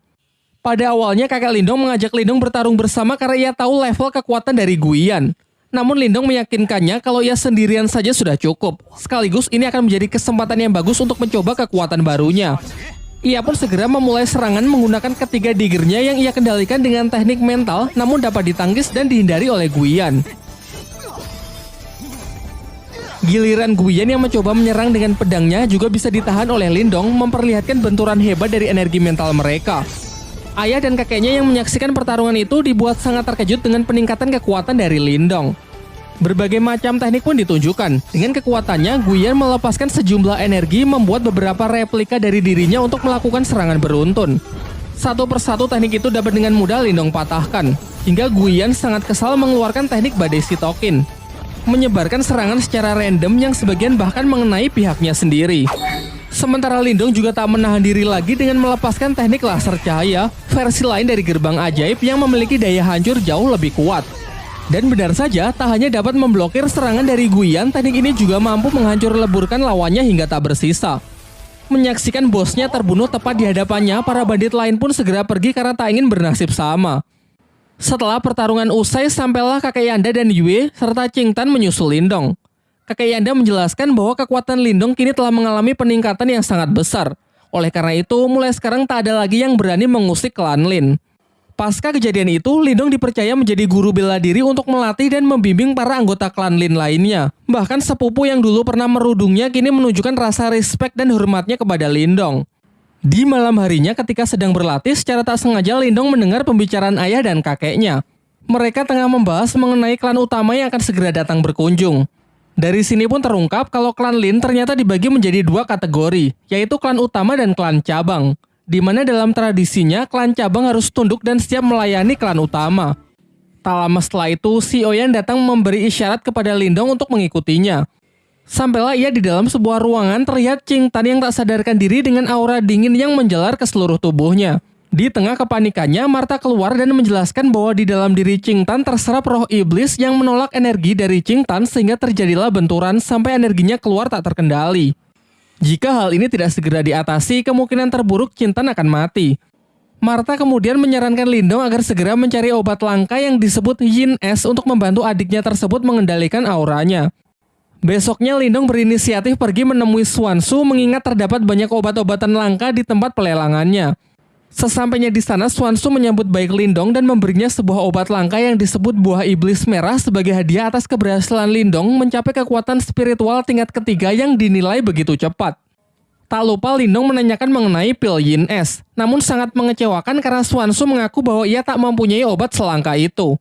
Pada awalnya kakek Lindong mengajak Lindong bertarung bersama karena ia tahu level kekuatan dari Guiyan. Namun Lindong meyakinkannya kalau ia sendirian saja sudah cukup. Sekaligus ini akan menjadi kesempatan yang bagus untuk mencoba kekuatan barunya. Ia pun segera memulai serangan menggunakan ketiga diggernya yang ia kendalikan dengan teknik mental namun dapat ditangkis dan dihindari oleh Guiyan. Giliran Guiyan yang mencoba menyerang dengan pedangnya juga bisa ditahan oleh Lindong, memperlihatkan benturan hebat dari energi mental mereka. Ayah dan kakeknya yang menyaksikan pertarungan itu dibuat sangat terkejut dengan peningkatan kekuatan dari Lindong. Berbagai macam teknik pun ditunjukkan. Dengan kekuatannya, Guiyan melepaskan sejumlah energi membuat beberapa replika dari dirinya untuk melakukan serangan beruntun. Satu persatu teknik itu dapat dengan mudah Lindong patahkan, hingga Guiyan sangat kesal mengeluarkan teknik badai sitokin, menyebarkan serangan secara random yang sebagian bahkan mengenai pihaknya sendiri. Sementara Lindong juga tak menahan diri lagi dengan melepaskan teknik laser cahaya, versi lain dari gerbang ajaib yang memiliki daya hancur jauh lebih kuat. Dan benar saja, tak hanya dapat memblokir serangan dari Guiyan, teknik ini juga mampu menghancur leburkan lawannya hingga tak bersisa. Menyaksikan bosnya terbunuh tepat di hadapannya, para bandit lain pun segera pergi karena tak ingin bernasib sama. Setelah pertarungan usai, sampailah kakek Yanda dan Yue serta Qing Tan menyusul Lindong. Kakek Yanda menjelaskan bahwa kekuatan Lindong kini telah mengalami peningkatan yang sangat besar. Oleh karena itu, mulai sekarang tak ada lagi yang berani mengusik klan Lin. Pasca kejadian itu, Lindong dipercaya menjadi guru bela diri untuk melatih dan membimbing para anggota klan Lin lainnya. Bahkan sepupu yang dulu pernah merudungnya kini menunjukkan rasa respek dan hormatnya kepada Lindong. Di malam harinya ketika sedang berlatih, secara tak sengaja Lindong mendengar pembicaraan ayah dan kakeknya. Mereka tengah membahas mengenai klan utama yang akan segera datang berkunjung. Dari sini pun terungkap kalau klan Lin ternyata dibagi menjadi 2 kategori, yaitu klan utama dan klan cabang. Di mana dalam tradisinya, klan cabang harus tunduk dan siap melayani klan utama. Tak lama setelah itu, si Oyan datang memberi isyarat kepada Lindong untuk mengikutinya. Sampailah ia di dalam sebuah ruangan, terlihat Qing Tan yang tak sadarkan diri dengan aura dingin yang menjalar ke seluruh tubuhnya. Di tengah kepanikannya, Martha keluar dan menjelaskan bahwa di dalam diri Qing Tan terserap roh iblis yang menolak energi dari Qing Tan sehingga terjadilah benturan sampai energinya keluar tak terkendali. Jika hal ini tidak segera diatasi, kemungkinan terburuk Qing Tan akan mati. Martha kemudian menyarankan Lindong agar segera mencari obat langka yang disebut Yin Es untuk membantu adiknya tersebut mengendalikan auranya. Besoknya Lindong berinisiatif pergi menemui Xuanzu mengingat terdapat banyak obat-obatan langka di tempat pelelangannya. Sesampainya di sana, Xuanzu menyambut baik Lindong dan memberinya sebuah obat langka yang disebut buah iblis merah sebagai hadiah atas keberhasilan Lindong mencapai kekuatan spiritual tingkat ketiga yang dinilai begitu cepat. Tak lupa Lindong menanyakan mengenai pil Yin Es, namun sangat mengecewakan karena Xuanzu mengaku bahwa ia tak mempunyai obat selangka itu.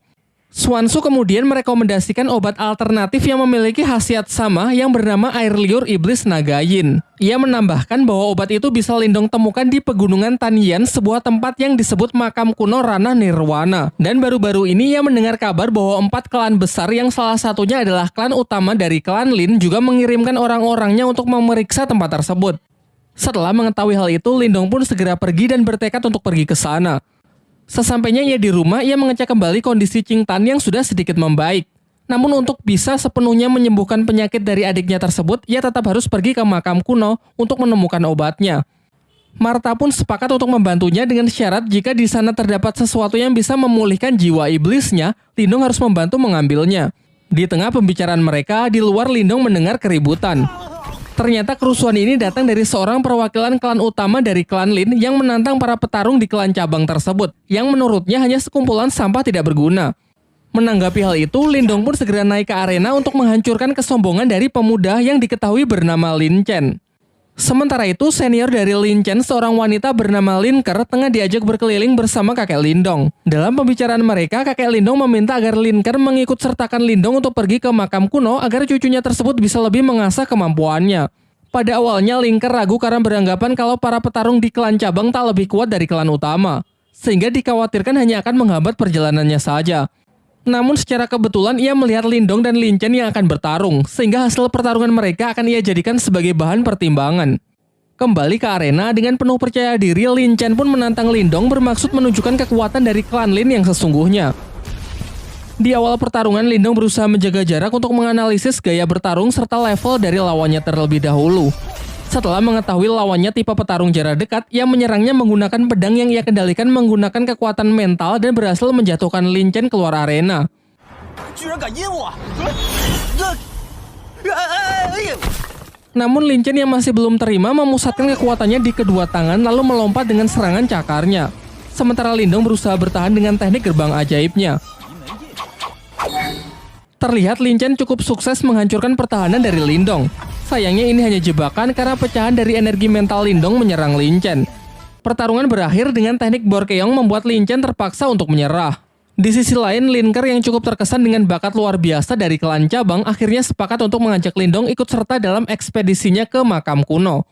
Xuanzu kemudian merekomendasikan obat alternatif yang memiliki khasiat sama yang bernama air liur iblis naga yin. Ia menambahkan bahwa obat itu bisa Lindong temukan di pegunungan Tanyan, sebuah tempat yang disebut makam kuno Ranah Nirwana. Dan baru-baru ini ia mendengar kabar bahwa 4 klan besar yang salah satunya adalah klan utama dari klan Lin juga mengirimkan orang-orangnya untuk memeriksa tempat tersebut. Setelah mengetahui hal itu, Lindong pun segera pergi dan bertekad untuk pergi ke sana. Sesampainya ia di rumah, ia mengecek kembali kondisi Qing Tan yang sudah sedikit membaik. Namun untuk bisa sepenuhnya menyembuhkan penyakit dari adiknya tersebut, ia tetap harus pergi ke makam kuno untuk menemukan obatnya. Martha pun sepakat untuk membantunya dengan syarat jika di sana terdapat sesuatu yang bisa memulihkan jiwa iblisnya, Lindong harus membantu mengambilnya. Di tengah pembicaraan mereka, di luar Lindong mendengar keributan. Ternyata kerusuhan ini datang dari seorang perwakilan klan utama dari klan Lin yang menantang para petarung di klan cabang tersebut, yang menurutnya hanya sekumpulan sampah tidak berguna. Menanggapi hal itu, Lindong pun segera naik ke arena untuk menghancurkan kesombongan dari pemuda yang diketahui bernama Lin Chen. Sementara itu, senior dari Lin Chen, seorang wanita bernama Lin Ker, tengah diajak berkeliling bersama kakek Lindong. Dalam pembicaraan mereka, kakek Lindong meminta agar Lin Ker mengikut sertakan Lindong untuk pergi ke makam kuno agar cucunya tersebut bisa lebih mengasah kemampuannya. Pada awalnya, Lin Ker ragu karena beranggapan kalau para petarung di klan cabang tak lebih kuat dari klan utama, sehingga dikhawatirkan hanya akan menghambat perjalanannya saja. Namun secara kebetulan ia melihat Lindong dan Lin Chen yang akan bertarung, sehingga hasil pertarungan mereka akan ia jadikan sebagai bahan pertimbangan. Kembali ke arena, dengan penuh percaya diri, Lin Chen pun menantang Lindong bermaksud menunjukkan kekuatan dari klan Lin yang sesungguhnya. Di awal pertarungan, Lindong berusaha menjaga jarak untuk menganalisis gaya bertarung serta level dari lawannya terlebih dahulu. Setelah mengetahui lawannya tipe petarung jarak dekat, ia menyerangnya menggunakan pedang yang ia kendalikan menggunakan kekuatan mental dan berhasil menjatuhkan Lin Chen keluar arena. Namun Lin Chen yang masih belum terima memusatkan kekuatannya di kedua tangan lalu melompat dengan serangan cakarnya. Sementara Lindong berusaha bertahan dengan teknik gerbang ajaibnya. Terlihat Lin Chen cukup sukses menghancurkan pertahanan dari Lindong. Sayangnya ini hanya jebakan karena pecahan dari energi mental Lindong menyerang Lin Chen. Pertarungan berakhir dengan teknik Borkeong membuat Lin Chen terpaksa untuk menyerah. Di sisi lain, Lin Ker yang cukup terkesan dengan bakat luar biasa dari klan cabang akhirnya sepakat untuk mengajak Lindong ikut serta dalam ekspedisinya ke makam kuno.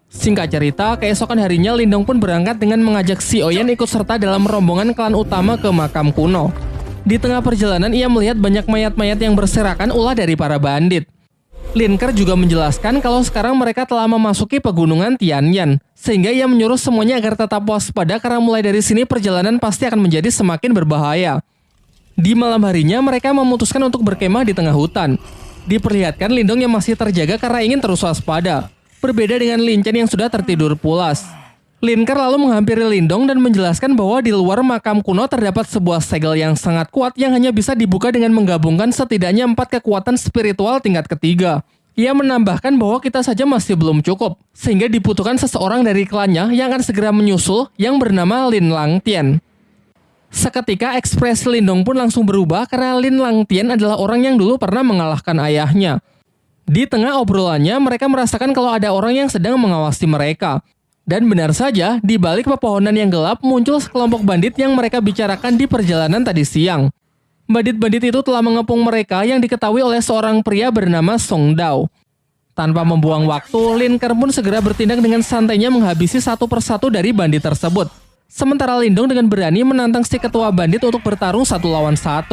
Singkat cerita, keesokan harinya Lindong pun berangkat dengan mengajak Si Oyen ikut serta dalam rombongan klan utama ke makam kuno. Di tengah perjalanan ia melihat banyak mayat-mayat yang berserakan ulah dari para bandit. Lin Ker juga menjelaskan kalau sekarang mereka telah memasuki pegunungan Tianyan, sehingga ia menyuruh semuanya agar tetap waspada karena mulai dari sini perjalanan pasti akan menjadi semakin berbahaya. Di malam harinya mereka memutuskan untuk berkemah di tengah hutan. Diperlihatkan Lindong yang masih terjaga karena ingin terus waspada, berbeda dengan Lin Chen yang sudah tertidur pulas. Lin Ker lalu menghampiri Lindong dan menjelaskan bahwa di luar makam kuno terdapat sebuah segel yang sangat kuat yang hanya bisa dibuka dengan menggabungkan setidaknya 4 kekuatan spiritual tingkat ketiga. Ia menambahkan bahwa kita saja masih belum cukup, sehingga dibutuhkan seseorang dari klannya yang akan segera menyusul yang bernama Lin Langtian. Seketika ekspresi Lindong pun langsung berubah karena Lin Langtian adalah orang yang dulu pernah mengalahkan ayahnya. Di tengah obrolannya mereka merasakan kalau ada orang yang sedang mengawasi mereka. Dan benar saja, di balik pepohonan yang gelap muncul sekelompok bandit yang mereka bicarakan di perjalanan tadi siang. Bandit-bandit itu telah mengepung mereka yang diketahui oleh seorang pria bernama Song Dao. Tanpa membuang waktu, Lin Ker pun segera bertindak dengan santainya menghabisi satu persatu dari bandit tersebut. Sementara Lindong dengan berani menantang si ketua bandit untuk bertarung 1 lawan 1.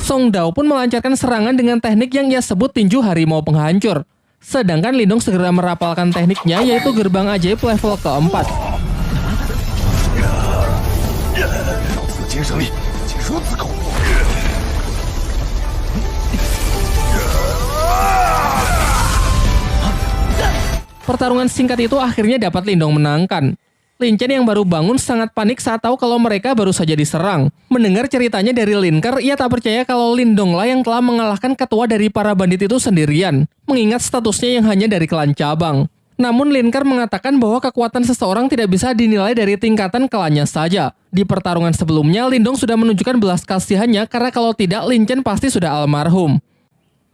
Song Dao pun melancarkan serangan dengan teknik yang ia sebut tinju harimau penghancur. Sedangkan Lindong segera merapalkan tekniknya yaitu gerbang ajaib level keempat. Pertarungan singkat itu akhirnya dapat Lindong menangkan. Lin Chen yang baru bangun sangat panik saat tahu kalau mereka baru saja diserang. Mendengar ceritanya dari Lin Ker, ia tak percaya kalau Lindong lah yang telah mengalahkan ketua dari para bandit itu sendirian, mengingat statusnya yang hanya dari klan cabang. Namun Linkar mengatakan bahwa kekuatan seseorang tidak bisa dinilai dari tingkatan kelannya saja. Di pertarungan sebelumnya, Lindong sudah menunjukkan belas kasihannya karena kalau tidak, Lin Chen pasti sudah almarhum.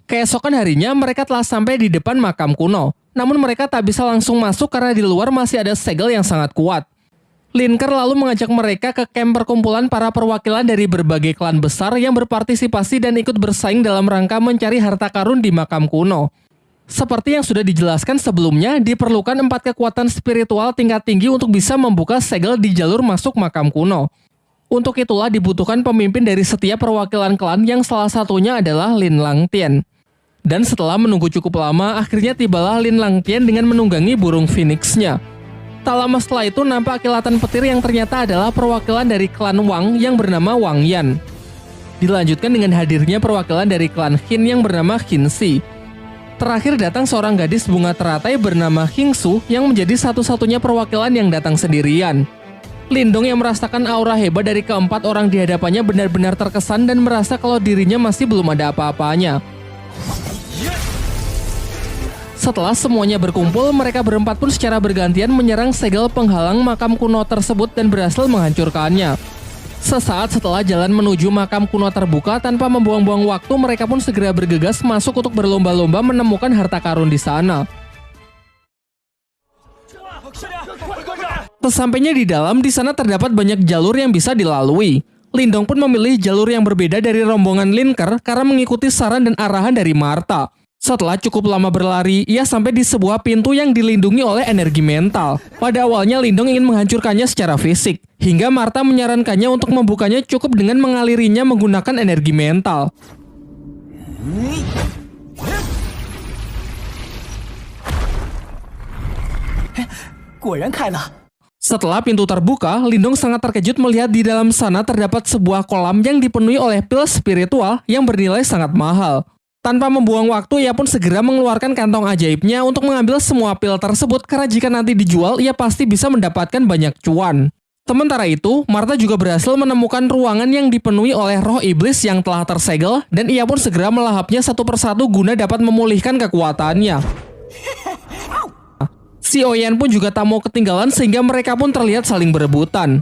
Keesokan harinya, mereka telah sampai di depan makam kuno. Namun mereka tak bisa langsung masuk karena di luar masih ada segel yang sangat kuat. Linkar lalu mengajak mereka ke kamp perkumpulan para perwakilan dari berbagai klan besar yang berpartisipasi dan ikut bersaing dalam rangka mencari harta karun di makam kuno. Seperti yang sudah dijelaskan sebelumnya, diperlukan 4 kekuatan spiritual tingkat tinggi untuk bisa membuka segel di jalur masuk makam kuno. Untuk itulah dibutuhkan pemimpin dari setiap perwakilan klan yang salah satunya adalah Lin Langtian. Dan setelah menunggu cukup lama, akhirnya tibalah Lin Langtian dengan menunggangi burung phoenix-nya. Tak lama setelah itu nampak kilatan petir yang ternyata adalah perwakilan dari klan Wang yang bernama Wang Yan. Dilanjutkan dengan hadirnya perwakilan dari klan Qin yang bernama Qin Shi. Terakhir datang seorang gadis bunga teratai bernama Hingsu yang menjadi satu-satunya perwakilan yang datang sendirian. Lindong yang merasakan aura hebat dari keempat orang di hadapannya benar-benar terkesan dan merasa kalau dirinya masih belum ada apa-apanya. Setelah semuanya berkumpul, mereka berempat pun secara bergantian menyerang segel penghalang makam kuno tersebut dan berhasil menghancurkannya. Sesaat setelah jalan menuju makam kuno terbuka, tanpa membuang-buang waktu, mereka pun segera bergegas masuk untuk berlomba-lomba menemukan harta karun di sana. Sesampainya di dalam, di sana terdapat banyak jalur yang bisa dilalui. Lindong pun memilih jalur yang berbeda dari rombongan Linkar karena mengikuti saran dan arahan dari Martha. Setelah cukup lama berlari, ia sampai di sebuah pintu yang dilindungi oleh energi mental. Pada awalnya Lindong ingin menghancurkannya secara fisik, hingga Martha menyarankannya untuk membukanya cukup dengan mengalirinya menggunakan energi mental. Setelah pintu terbuka, Lindong sangat terkejut melihat di dalam sana terdapat sebuah kolam yang dipenuhi oleh pil spiritual yang bernilai sangat mahal. Tanpa membuang waktu, ia pun segera mengeluarkan kantong ajaibnya untuk mengambil semua pil tersebut karena jika nanti dijual, ia pasti bisa mendapatkan banyak cuan. Sementara itu, Martha juga berhasil menemukan ruangan yang dipenuhi oleh roh iblis yang telah tersegel dan ia pun segera melahapnya satu persatu guna dapat memulihkan kekuatannya. Si Oyan pun juga tak mau ketinggalan sehingga mereka pun terlihat saling berebutan.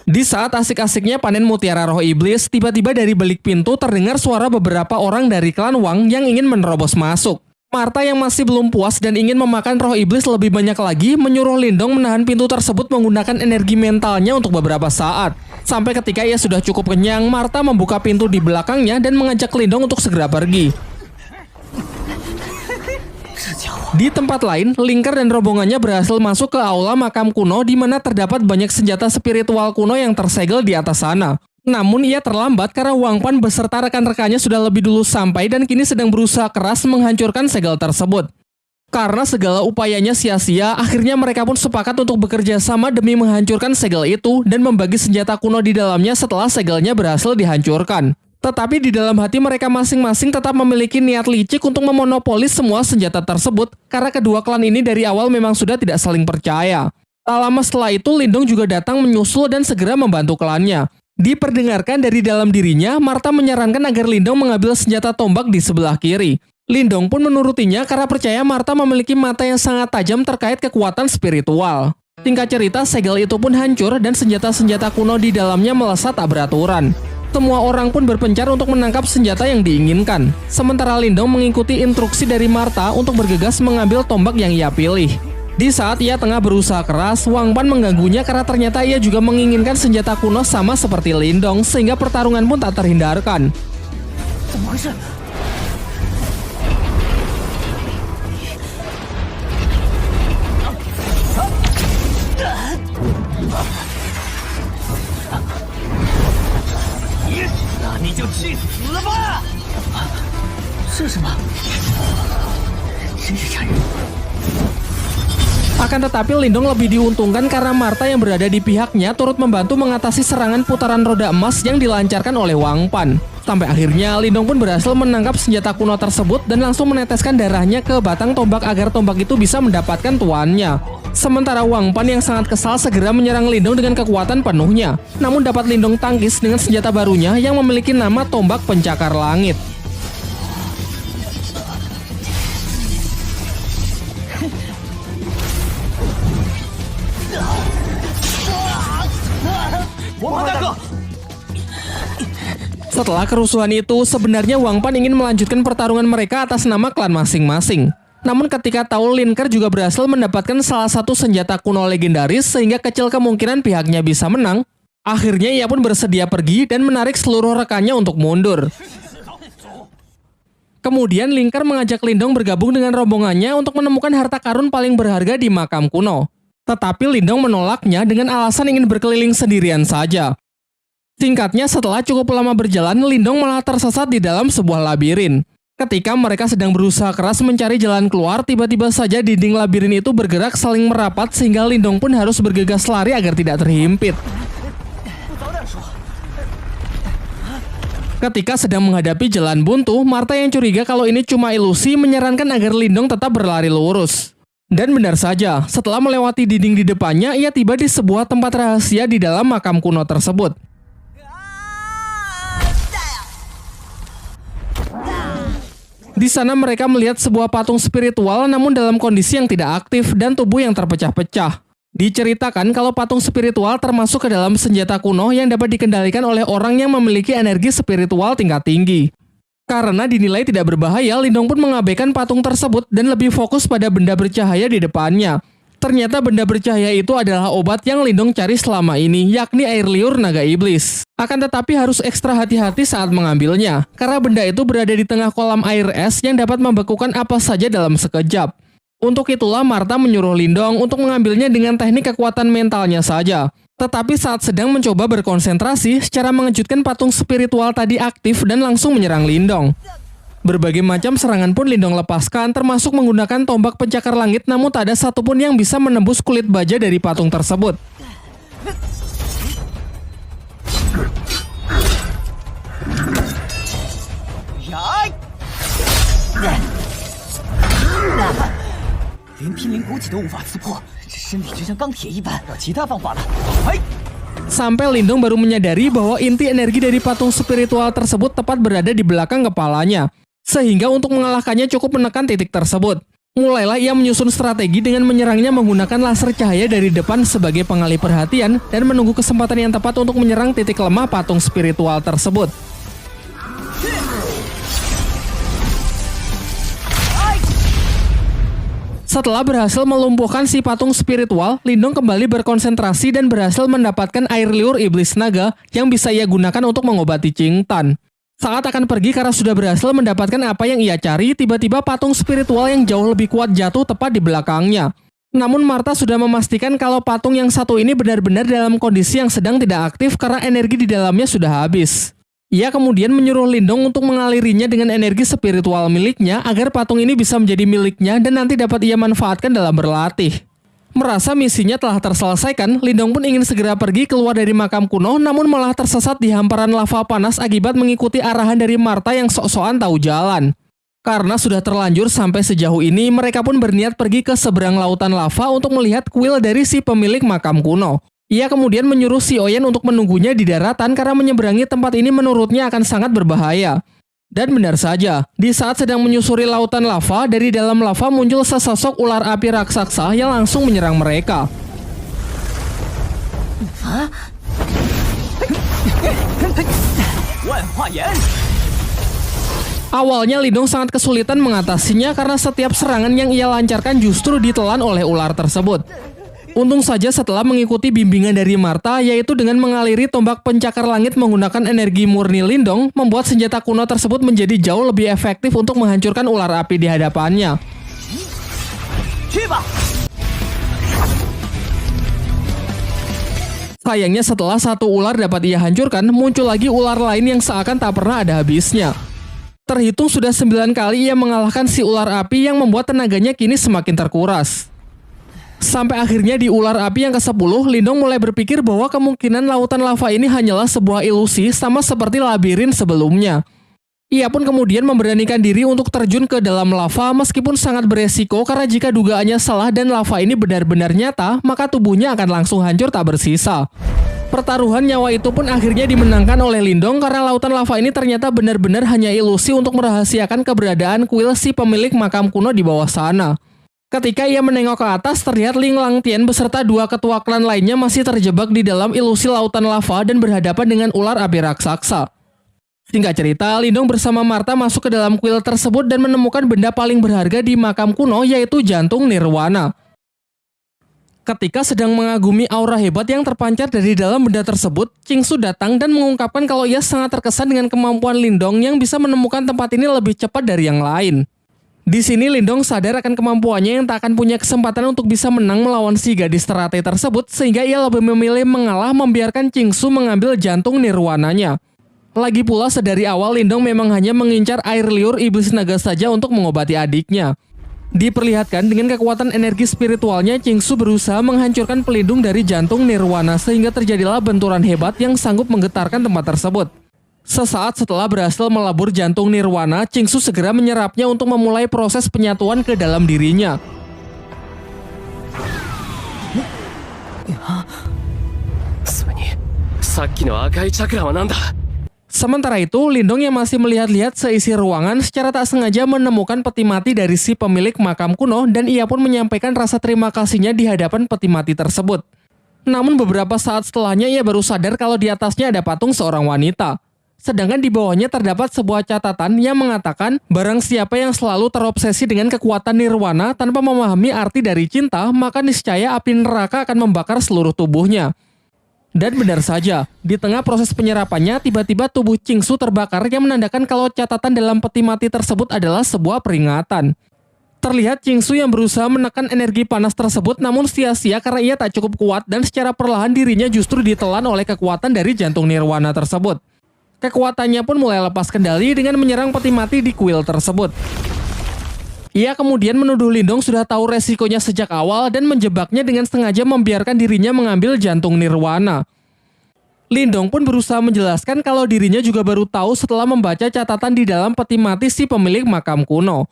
Di saat asik-asiknya panen mutiara roh iblis, tiba-tiba dari balik pintu terdengar suara beberapa orang dari klan Wang yang ingin menerobos masuk. Martha yang masih belum puas dan ingin memakan roh iblis lebih banyak lagi, menyuruh Lindong menahan pintu tersebut menggunakan energi mentalnya untuk beberapa saat. Sampai ketika ia sudah cukup kenyang, Martha membuka pintu di belakangnya dan mengajak Lindong untuk segera pergi. Di tempat lain, Linkar dan rombongannya berhasil masuk ke aula makam kuno di mana terdapat banyak senjata spiritual kuno yang tersegel di atas sana. Namun ia terlambat karena Wang Pan beserta rekan-rekannya sudah lebih dulu sampai dan kini sedang berusaha keras menghancurkan segel tersebut. Karena segala upayanya sia-sia, akhirnya mereka pun sepakat untuk bekerja sama demi menghancurkan segel itu dan membagi senjata kuno di dalamnya setelah segelnya berhasil dihancurkan. Tetapi di dalam hati mereka masing-masing tetap memiliki niat licik untuk memonopoli semua senjata tersebut karena kedua klan ini dari awal memang sudah tidak saling percaya. Tak lama setelah itu, Lindong juga datang menyusul dan segera membantu klannya. Diperdengarkan dari dalam dirinya, Martha menyarankan agar Lindong mengambil senjata tombak di sebelah kiri. Lindong pun menurutinya karena percaya Martha memiliki mata yang sangat tajam terkait kekuatan spiritual. Singkat cerita, segel itu pun hancur dan senjata-senjata kuno di dalamnya melesat tak beraturan. Semua orang pun berpencar untuk menangkap senjata yang diinginkan. Sementara Lindong mengikuti instruksi dari Martha untuk bergegas mengambil tombak yang ia pilih. Di saat ia tengah berusaha keras, Wang Pan mengganggunya karena ternyata ia juga menginginkan senjata kuno sama seperti Lindong, sehingga pertarungan pun tak terhindarkan. Akan tetapi Lindong lebih diuntungkan karena Martha yang berada di pihaknya turut membantu mengatasi serangan putaran roda emas yang dilancarkan oleh Wang Pan. Sampai akhirnya Lindong pun berhasil menangkap senjata kuno tersebut dan langsung meneteskan darahnya ke batang tombak agar tombak itu bisa mendapatkan tuannya. Sementara Wang Pan yang sangat kesal segera menyerang Lindong dengan kekuatan penuhnya. Namun dapat Lindong tangkis dengan senjata barunya yang memiliki nama tombak pencakar langit. Setelah kerusuhan itu, sebenarnya Wang Pan ingin melanjutkan pertarungan mereka atas nama klan masing-masing. Namun ketika tahu Lin Ke juga berhasil mendapatkan salah satu senjata kuno legendaris sehingga kecil kemungkinan pihaknya bisa menang, akhirnya ia pun bersedia pergi dan menarik seluruh rekannya untuk mundur. Kemudian Lin Ke mengajak Lindong bergabung dengan rombongannya untuk menemukan harta karun paling berharga di makam kuno. Tetapi Lindong menolaknya dengan alasan ingin berkeliling sendirian saja. Singkatnya, setelah cukup lama berjalan, Lindong malah tersesat di dalam sebuah labirin. Ketika mereka sedang berusaha keras mencari jalan keluar, tiba-tiba saja dinding labirin itu bergerak saling merapat sehingga Lindong pun harus bergegas lari agar tidak terhimpit. Ketika sedang menghadapi jalan buntu, Martha yang curiga kalau ini cuma ilusi menyarankan agar Lindong tetap berlari lurus. Dan benar saja, setelah melewati dinding di depannya, ia tiba di sebuah tempat rahasia di dalam makam kuno tersebut. Di sana mereka melihat sebuah patung spiritual namun dalam kondisi yang tidak aktif dan tubuh yang terpecah-pecah. Diceritakan kalau patung spiritual termasuk ke dalam senjata kuno yang dapat dikendalikan oleh orang yang memiliki energi spiritual tingkat tinggi. Karena dinilai tidak berbahaya, Lindong pun mengabaikan patung tersebut dan lebih fokus pada benda bercahaya di depannya. Ternyata benda bercahaya itu adalah obat yang Lindong cari selama ini, yakni air liur naga iblis. Akan tetapi harus ekstra hati-hati saat mengambilnya, karena benda itu berada di tengah kolam air es yang dapat membekukan apa saja dalam sekejap. Untuk itulah Martha menyuruh Lindong untuk mengambilnya dengan teknik kekuatan mentalnya saja. Tetapi saat sedang mencoba berkonsentrasi, secara mengejutkan patung spiritual tadi aktif dan langsung menyerang Lindong. Berbagai macam serangan pun Lindong lepaskan, termasuk menggunakan tombak pencakar langit, namun tak ada satupun yang bisa menembus kulit baja dari patung tersebut. Sampai Lindong baru menyadari bahwa inti energi dari patung spiritual tersebut tepat berada di belakang kepalanya. Sehingga untuk mengalahkannya cukup menekan titik tersebut. Mulailah ia menyusun strategi dengan menyerangnya menggunakan laser cahaya dari depan sebagai pengalih perhatian dan menunggu kesempatan yang tepat untuk menyerang titik lemah patung spiritual tersebut. Setelah berhasil melumpuhkan si patung spiritual, Lindong kembali berkonsentrasi dan berhasil mendapatkan air liur iblis naga yang bisa ia gunakan untuk mengobati Ching Tan. Saat akan pergi karena sudah berhasil mendapatkan apa yang ia cari, tiba-tiba patung spiritual yang jauh lebih kuat jatuh tepat di belakangnya. Namun Martha sudah memastikan kalau patung yang satu ini benar-benar dalam kondisi yang sedang tidak aktif karena energi di dalamnya sudah habis. Ia kemudian menyuruh Lindong untuk mengalirinya dengan energi spiritual miliknya agar patung ini bisa menjadi miliknya dan nanti dapat ia manfaatkan dalam berlatih. Merasa misinya telah terselesaikan, Lindong pun ingin segera pergi keluar dari makam kuno namun malah tersesat di hamparan lava panas akibat mengikuti arahan dari Martha yang sok-sokan tahu jalan. Karena sudah terlanjur sampai sejauh ini, mereka pun berniat pergi ke seberang lautan lava untuk melihat kuil dari si pemilik makam kuno. Ia kemudian menyuruh si Oyen untuk menunggunya di daratan karena menyeberangi tempat ini menurutnya akan sangat berbahaya. Dan benar saja, di saat sedang menyusuri lautan lava, dari dalam lava muncul sesosok ular api raksasa yang langsung menyerang mereka. Awalnya Lindong sangat kesulitan mengatasinya karena setiap serangan yang ia lancarkan justru ditelan oleh ular tersebut. Untung saja setelah mengikuti bimbingan dari Martha, yaitu dengan mengaliri tombak pencakar langit menggunakan energi murni Lindong, membuat senjata kuno tersebut menjadi jauh lebih efektif untuk menghancurkan ular api di hadapannya. Sayangnya setelah satu ular dapat ia hancurkan, muncul lagi ular lain yang seakan tak pernah ada habisnya. Terhitung sudah 9 kali ia mengalahkan si ular api yang membuat tenaganya kini semakin terkuras. Sampai akhirnya di ular api yang ke-10, Lindong mulai berpikir bahwa kemungkinan lautan lava ini hanyalah sebuah ilusi sama seperti labirin sebelumnya. Ia pun kemudian memberanikan diri untuk terjun ke dalam lava meskipun sangat beresiko karena jika dugaannya salah dan lava ini benar-benar nyata, maka tubuhnya akan langsung hancur tak bersisa. Pertaruhan nyawa itu pun akhirnya dimenangkan oleh Lindong karena lautan lava ini ternyata benar-benar hanya ilusi untuk merahasiakan keberadaan kuil si pemilik makam kuno di bawah sana. Ketika ia menengok ke atas, terlihat Ling Langtian beserta 2 ketua klan lainnya masih terjebak di dalam ilusi lautan lava dan berhadapan dengan ular api raksasa. Singkat cerita, Lindong bersama Martha masuk ke dalam kuil tersebut dan menemukan benda paling berharga di makam kuno, yaitu jantung nirwana. Ketika sedang mengagumi aura hebat yang terpancar dari dalam benda tersebut, Qingsu datang dan mengungkapkan kalau ia sangat terkesan dengan kemampuan Lindong yang bisa menemukan tempat ini lebih cepat dari yang lain. Di sini Lindong sadar akan kemampuannya yang tak akan punya kesempatan untuk bisa menang melawan si gadis teratai tersebut, sehingga ia lebih memilih mengalah membiarkan Qingsu mengambil jantung nirwananya. Lagi pula sedari awal Lindong memang hanya mengincar air liur iblis naga saja untuk mengobati adiknya. Diperlihatkan dengan kekuatan energi spiritualnya, Qingsu berusaha menghancurkan pelindung dari jantung nirwana sehingga terjadilah benturan hebat yang sanggup menggetarkan tempat tersebut. Sesaat setelah berhasil melabur jantung nirwana, Qingsu segera menyerapnya untuk memulai proses penyatuan ke dalam dirinya. Sementara itu, Lindong yang masih melihat-lihat seisi ruangan secara tak sengaja menemukan peti mati dari si pemilik makam kuno dan ia pun menyampaikan rasa terima kasihnya di hadapan peti mati tersebut. Namun beberapa saat setelahnya ia baru sadar kalau di atasnya ada patung seorang wanita. Sedangkan di bawahnya terdapat sebuah catatan yang mengatakan barang siapa yang selalu terobsesi dengan kekuatan nirwana tanpa memahami arti dari cinta, maka niscaya api neraka akan membakar seluruh tubuhnya. Dan benar saja, di tengah proses penyerapannya, tiba-tiba tubuh Qingsu terbakar yang menandakan kalau catatan dalam peti mati tersebut adalah sebuah peringatan. Terlihat Qingsu yang berusaha menekan energi panas tersebut namun sia-sia karena ia tak cukup kuat dan secara perlahan dirinya justru ditelan oleh kekuatan dari jantung nirwana tersebut. Kekuatannya pun mulai lepas kendali dengan menyerang peti mati di kuil tersebut. Ia kemudian menuduh Lindong sudah tahu resikonya sejak awal dan menjebaknya dengan sengaja membiarkan dirinya mengambil jantung nirwana. Lindong pun berusaha menjelaskan kalau dirinya juga baru tahu setelah membaca catatan di dalam peti mati si pemilik makam kuno.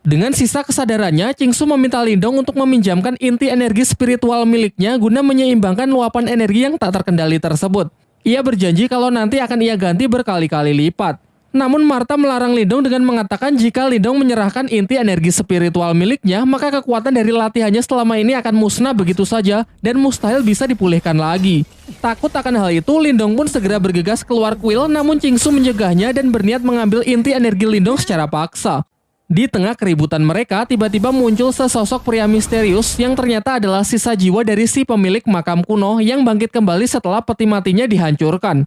Dengan sisa kesadarannya, Qingsu meminta Lindong untuk meminjamkan inti energi spiritual miliknya guna menyeimbangkan luapan energi yang tak terkendali tersebut. Ia berjanji kalau nanti akan ia ganti berkali-kali lipat. Namun Martha melarang Lindong dengan mengatakan jika Lindong menyerahkan inti energi spiritual miliknya, maka kekuatan dari latihannya selama ini akan musnah begitu saja dan mustahil bisa dipulihkan lagi. Takut akan hal itu, Lindong pun segera bergegas keluar kuil, namun Qingsu mencegahnya dan berniat mengambil inti energi Lindong secara paksa. Di tengah keributan mereka, tiba-tiba muncul sesosok pria misterius yang ternyata adalah sisa jiwa dari si pemilik makam kuno yang bangkit kembali setelah peti matinya dihancurkan.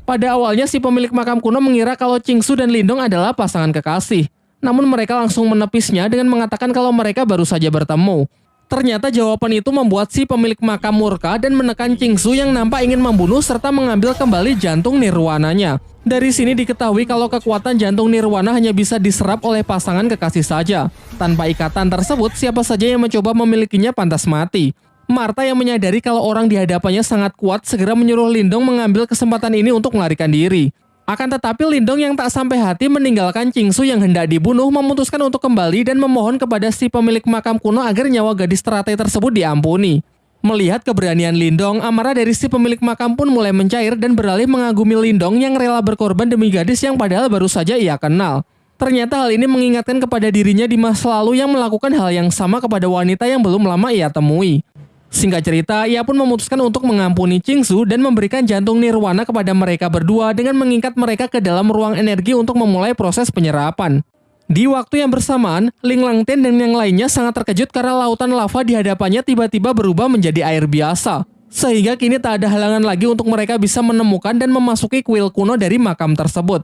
Pada awalnya si pemilik makam kuno mengira kalau Qingsu dan Lindong adalah pasangan kekasih. Namun mereka langsung menepisnya dengan mengatakan kalau mereka baru saja bertemu. Ternyata jawaban itu membuat si pemilik makam murka dan menekan Qingsu yang nampak ingin membunuh serta mengambil kembali jantung nirwananya. Dari sini diketahui kalau kekuatan jantung nirwana hanya bisa diserap oleh pasangan kekasih saja. Tanpa ikatan tersebut, siapa saja yang mencoba memilikinya pantas mati. Martha yang menyadari kalau orang di hadapannya sangat kuat segera menyuruh Lindong mengambil kesempatan ini untuk melarikan diri. Akan tetapi Lindong yang tak sampai hati meninggalkan Qingsu yang hendak dibunuh memutuskan untuk kembali dan memohon kepada si pemilik makam kuno agar nyawa gadis teratai tersebut diampuni. Melihat keberanian Lindong, amarah dari si pemilik makam pun mulai mencair dan beralih mengagumi Lindong yang rela berkorban demi gadis yang padahal baru saja ia kenal. Ternyata hal ini mengingatkan kepada dirinya di masa lalu yang melakukan hal yang sama kepada wanita yang belum lama ia temui. Singkat cerita, ia pun memutuskan untuk mengampuni Qingsu dan memberikan jantung nirwana kepada mereka berdua dengan mengikat mereka ke dalam ruang energi untuk memulai proses penyerapan. Di waktu yang bersamaan, Ling Langtian dan yang lainnya sangat terkejut karena lautan lava di hadapannya tiba-tiba berubah menjadi air biasa. Sehingga kini tak ada halangan lagi untuk mereka bisa menemukan dan memasuki kuil kuno dari makam tersebut.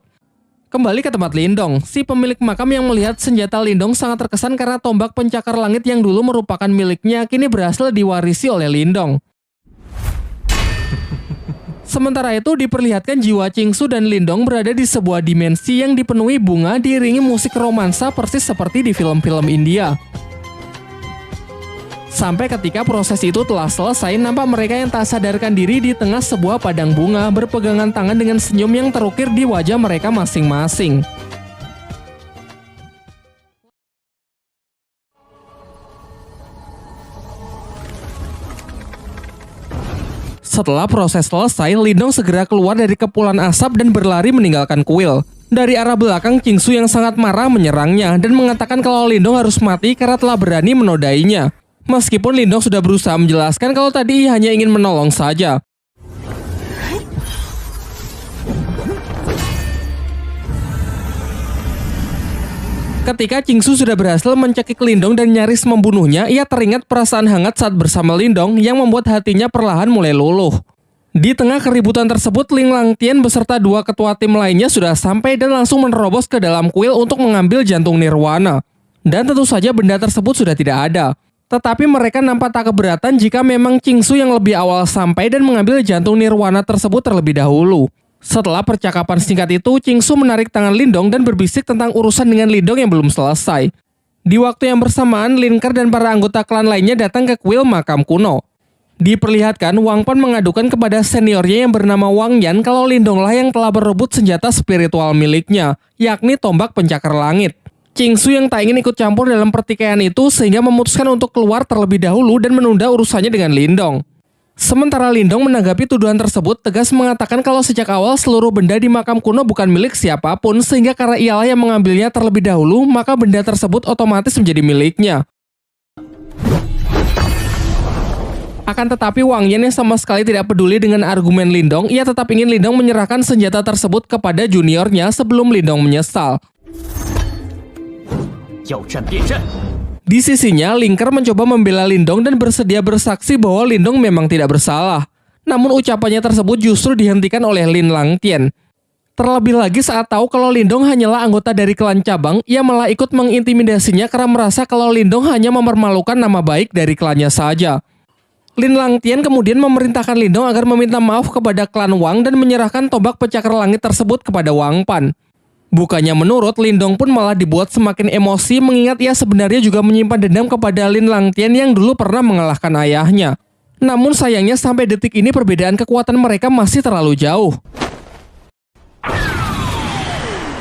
Kembali ke tempat Lindong, si pemilik makam yang melihat senjata Lindong sangat terkesan karena tombak pencakar langit yang dulu merupakan miliknya kini berhasil diwarisi oleh Lindong. Sementara itu diperlihatkan jiwa Qingsu dan Lindong berada di sebuah dimensi yang dipenuhi bunga diiringi musik romansa persis seperti di film-film India. Sampai ketika proses itu telah selesai, nampak mereka yang tak sadarkan diri di tengah sebuah padang bunga berpegangan tangan dengan senyum yang terukir di wajah mereka masing-masing. Setelah proses selesai, Lindong segera keluar dari kepulan asap dan berlari meninggalkan kuil. Dari arah belakang, Qingsu yang sangat marah menyerangnya dan mengatakan kalau Lindong harus mati karena telah berani menodainya. Meskipun Lindong sudah berusaha menjelaskan kalau tadi ia hanya ingin menolong saja. Ketika Qingsu sudah berhasil mencekik Lindong dan nyaris membunuhnya, ia teringat perasaan hangat saat bersama Lindong yang membuat hatinya perlahan mulai luluh. Di tengah keributan tersebut, Ling Langtian beserta dua ketua tim lainnya sudah sampai dan langsung menerobos ke dalam kuil untuk mengambil jantung Nirwana. Dan tentu saja benda tersebut sudah tidak ada. Tetapi mereka nampak tak keberatan jika memang Qingsu yang lebih awal sampai dan mengambil jantung Nirwana tersebut terlebih dahulu. Setelah percakapan singkat itu, Qingsu menarik tangan Lindong dan berbisik tentang urusan dengan Lindong yang belum selesai. Di waktu yang bersamaan, Lin Ke dan para anggota klan lainnya datang ke kuil makam kuno. Diperlihatkan, Wang Pan mengadukan kepada seniornya yang bernama Wang Yan kalau Lindonglah yang telah berebut senjata spiritual miliknya, yakni tombak pencakar langit. Qingsu yang tak ingin ikut campur dalam pertikaian itu sehingga memutuskan untuk keluar terlebih dahulu dan menunda urusannya dengan Lindong. Sementara Lindong menanggapi tuduhan tersebut, tegas mengatakan kalau sejak awal seluruh benda di makam kuno bukan milik siapapun, sehingga karena ialah yang mengambilnya terlebih dahulu, maka benda tersebut otomatis menjadi miliknya. Akan tetapi Wang Yan yang sama sekali tidak peduli dengan argumen Lindong, ia tetap ingin Lindong menyerahkan senjata tersebut kepada juniornya sebelum Lindong menyesal. Di sisinya, Ling Ke mencoba membela Lindong dan bersedia bersaksi bahwa Lindong memang tidak bersalah. Namun ucapannya tersebut justru dihentikan oleh Lin Langtian. Terlebih lagi saat tahu kalau Lindong hanyalah anggota dari klan cabang, ia malah ikut mengintimidasinya karena merasa kalau Lindong hanya mempermalukan nama baik dari klannya saja. Lin Langtian kemudian memerintahkan Lindong agar meminta maaf kepada klan Wang dan menyerahkan tombak pencakar langit tersebut kepada Wang Pan. Bukannya menurut, Lindong pun malah dibuat semakin emosi mengingat ia sebenarnya juga menyimpan dendam kepada Lin Langtian yang dulu pernah mengalahkan ayahnya. Namun sayangnya sampai detik ini perbedaan kekuatan mereka masih terlalu jauh.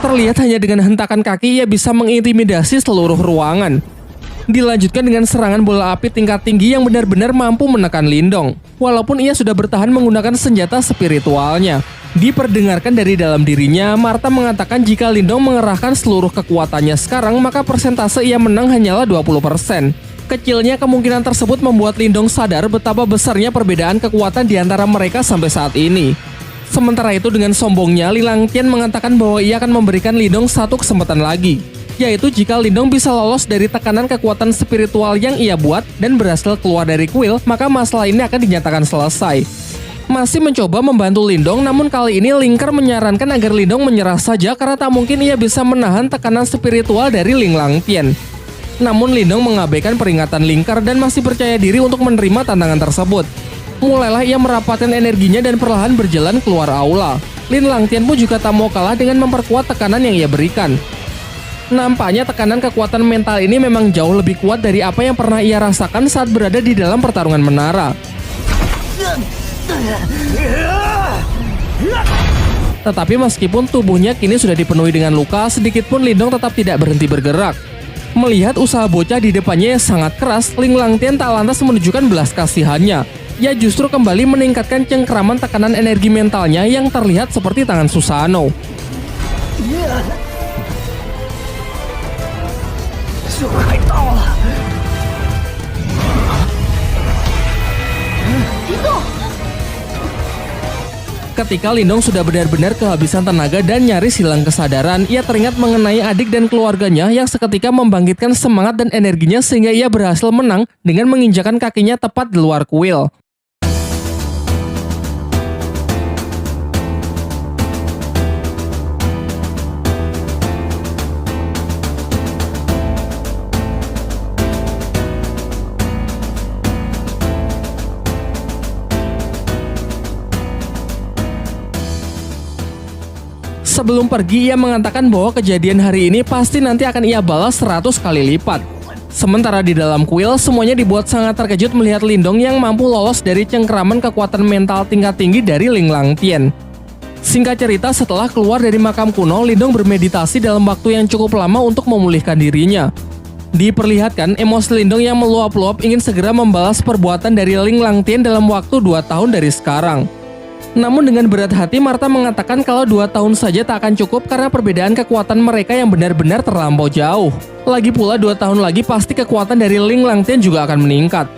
Terlihat hanya dengan hentakan kaki ia bisa mengintimidasi seluruh ruangan. Dilanjutkan dengan serangan bola api tingkat tinggi yang benar-benar mampu menekan Lindong. Walaupun ia sudah bertahan menggunakan senjata spiritualnya. Diperdengarkan dari dalam dirinya, Martha mengatakan jika Lindong mengerahkan seluruh kekuatannya sekarang, maka persentase ia menang hanyalah 20%. Kecilnya kemungkinan tersebut membuat Lindong sadar betapa besarnya perbedaan kekuatan di antara mereka sampai saat ini. Sementara itu dengan sombongnya, Ling Langtian mengatakan bahwa ia akan memberikan Lindong satu kesempatan lagi, yaitu jika Lindong bisa lolos dari tekanan kekuatan spiritual yang ia buat dan berhasil keluar dari kuil, maka masalah ini akan dinyatakan selesai. Masih mencoba membantu Lindong, namun kali ini Ling Ke menyarankan agar Lindong menyerah saja karena tak mungkin ia bisa menahan tekanan spiritual dari Ling Langtian. Namun Lindong mengabaikan peringatan Ling Ke dan masih percaya diri untuk menerima tantangan tersebut. Mulailah ia merapatkan energinya dan perlahan berjalan keluar aula. Lin Langtian pun juga tak mau kalah dengan memperkuat tekanan yang ia berikan. Nampaknya tekanan kekuatan mental ini memang jauh lebih kuat dari apa yang pernah ia rasakan saat berada di dalam pertarungan menara. Tetapi meskipun tubuhnya kini sudah dipenuhi dengan luka, sedikit pun Lindong tetap tidak berhenti bergerak. Melihat usaha bocah di depannya yang sangat keras, Ling Langtian tak lantas menunjukkan belas kasihannya. Ia justru kembali meningkatkan cengkeraman tekanan energi mentalnya yang terlihat seperti tangan Susanoo. Ketika Lindong sudah benar-benar kehabisan tenaga dan nyaris hilang kesadaran, ia teringat mengenai adik dan keluarganya yang seketika membangkitkan semangat dan energinya sehingga ia berhasil menang dengan menginjakan kakinya tepat di luar kuil. Sebelum pergi, ia mengatakan bahwa kejadian hari ini pasti nanti akan ia balas 100 kali lipat. Sementara di dalam kuil, semuanya dibuat sangat terkejut melihat Lindong yang mampu lolos dari cengkeraman kekuatan mental tingkat tinggi dari Ling Langtian. Singkat cerita, setelah keluar dari makam kuno, Lindong bermeditasi dalam waktu yang cukup lama untuk memulihkan dirinya. Diperlihatkan, emosi Lindong yang meluap-luap ingin segera membalas perbuatan dari Ling Langtian dalam waktu 2 tahun dari sekarang. Namun dengan berat hati, Martha mengatakan kalau 2 tahun saja tak akan cukup karena perbedaan kekuatan mereka yang benar-benar terlampau jauh. Lagi pula 2 tahun lagi pasti kekuatan dari Ling Langtian juga akan meningkat.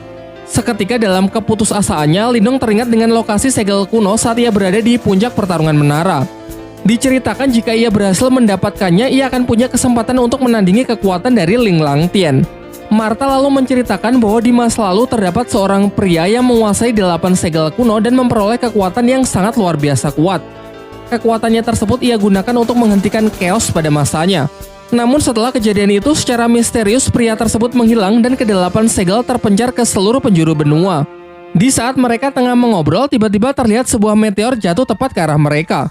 Seketika dalam keputusasaannya, Lindong teringat dengan lokasi segel kuno saat ia berada di puncak pertarungan menara. Diceritakan jika ia berhasil mendapatkannya, ia akan punya kesempatan untuk menandingi kekuatan dari Ling Langtian. Martha lalu menceritakan bahwa di masa lalu terdapat seorang pria yang menguasai 8 segel kuno dan memperoleh kekuatan yang sangat luar biasa kuat. Kekuatannya tersebut ia gunakan untuk menghentikan chaos pada masanya. Namun setelah kejadian itu, secara misterius pria tersebut menghilang dan ke-8 segel terpencar ke seluruh penjuru benua. Di saat mereka tengah mengobrol, tiba-tiba terlihat sebuah meteor jatuh tepat ke arah mereka.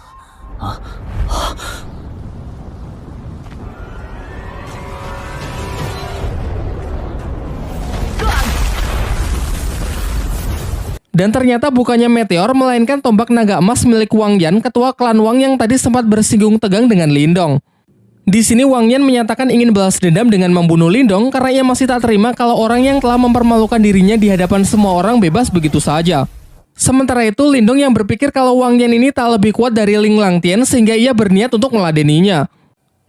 Dan ternyata bukannya meteor, melainkan tombak naga emas milik Wang Yan, ketua klan Wang yang tadi sempat bersinggung tegang dengan Lindong. Di sini Wang Yan menyatakan ingin balas dendam dengan membunuh Lindong karena ia masih tak terima kalau orang yang telah mempermalukan dirinya di hadapan semua orang bebas begitu saja. Sementara itu, Lindong yang berpikir kalau Wang Yan ini tak lebih kuat dari Ling Langtian sehingga ia berniat untuk meladeninya.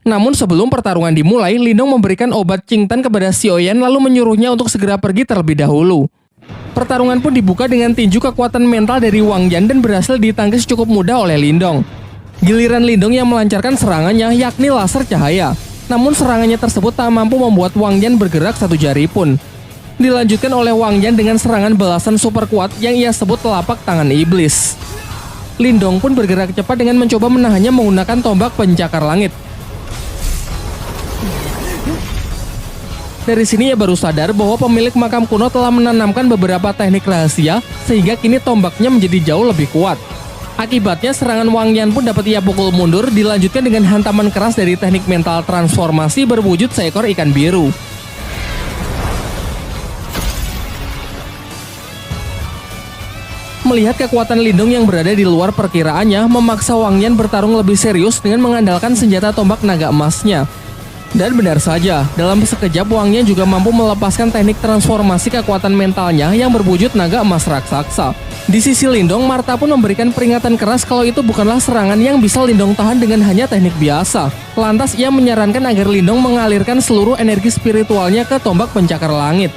Namun sebelum pertarungan dimulai, Lindong memberikan obat Qingtan kepada Xiaoyan lalu menyuruhnya untuk segera pergi terlebih dahulu. Pertarungan pun dibuka dengan tinju kekuatan mental dari Wang Yan dan berhasil ditangkis cukup mudah oleh Lindong. Giliran Lindong yang melancarkan serangannya, yakni laser cahaya. Namun serangannya tersebut tak mampu membuat Wang Yan bergerak satu jari pun. Dilanjutkan oleh Wang Yan dengan serangan balasan super kuat yang ia sebut telapak tangan iblis. Lindong pun bergerak cepat dengan mencoba menahannya menggunakan tombak pencakar langit. Dari sini ia baru sadar bahwa pemilik makam kuno telah menanamkan beberapa teknik rahasia sehingga kini tombaknya menjadi jauh lebih kuat. Akibatnya serangan Wang Yan pun dapat ia pukul mundur, dilanjutkan dengan hantaman keras dari teknik mental transformasi berwujud seekor ikan biru. Melihat kekuatan Lindong yang berada di luar perkiraannya, memaksa Wang Yan bertarung lebih serius dengan mengandalkan senjata tombak naga emasnya. Dan benar saja, dalam sekejap Wang Yan juga mampu melepaskan teknik transformasi kekuatan mentalnya yang berwujud naga emas raksasa. Di sisi Lindong, Martha pun memberikan peringatan keras kalau itu bukanlah serangan yang bisa Lindong tahan dengan hanya teknik biasa. Lantas ia menyarankan agar Lindong mengalirkan seluruh energi spiritualnya ke tombak pencakar langit.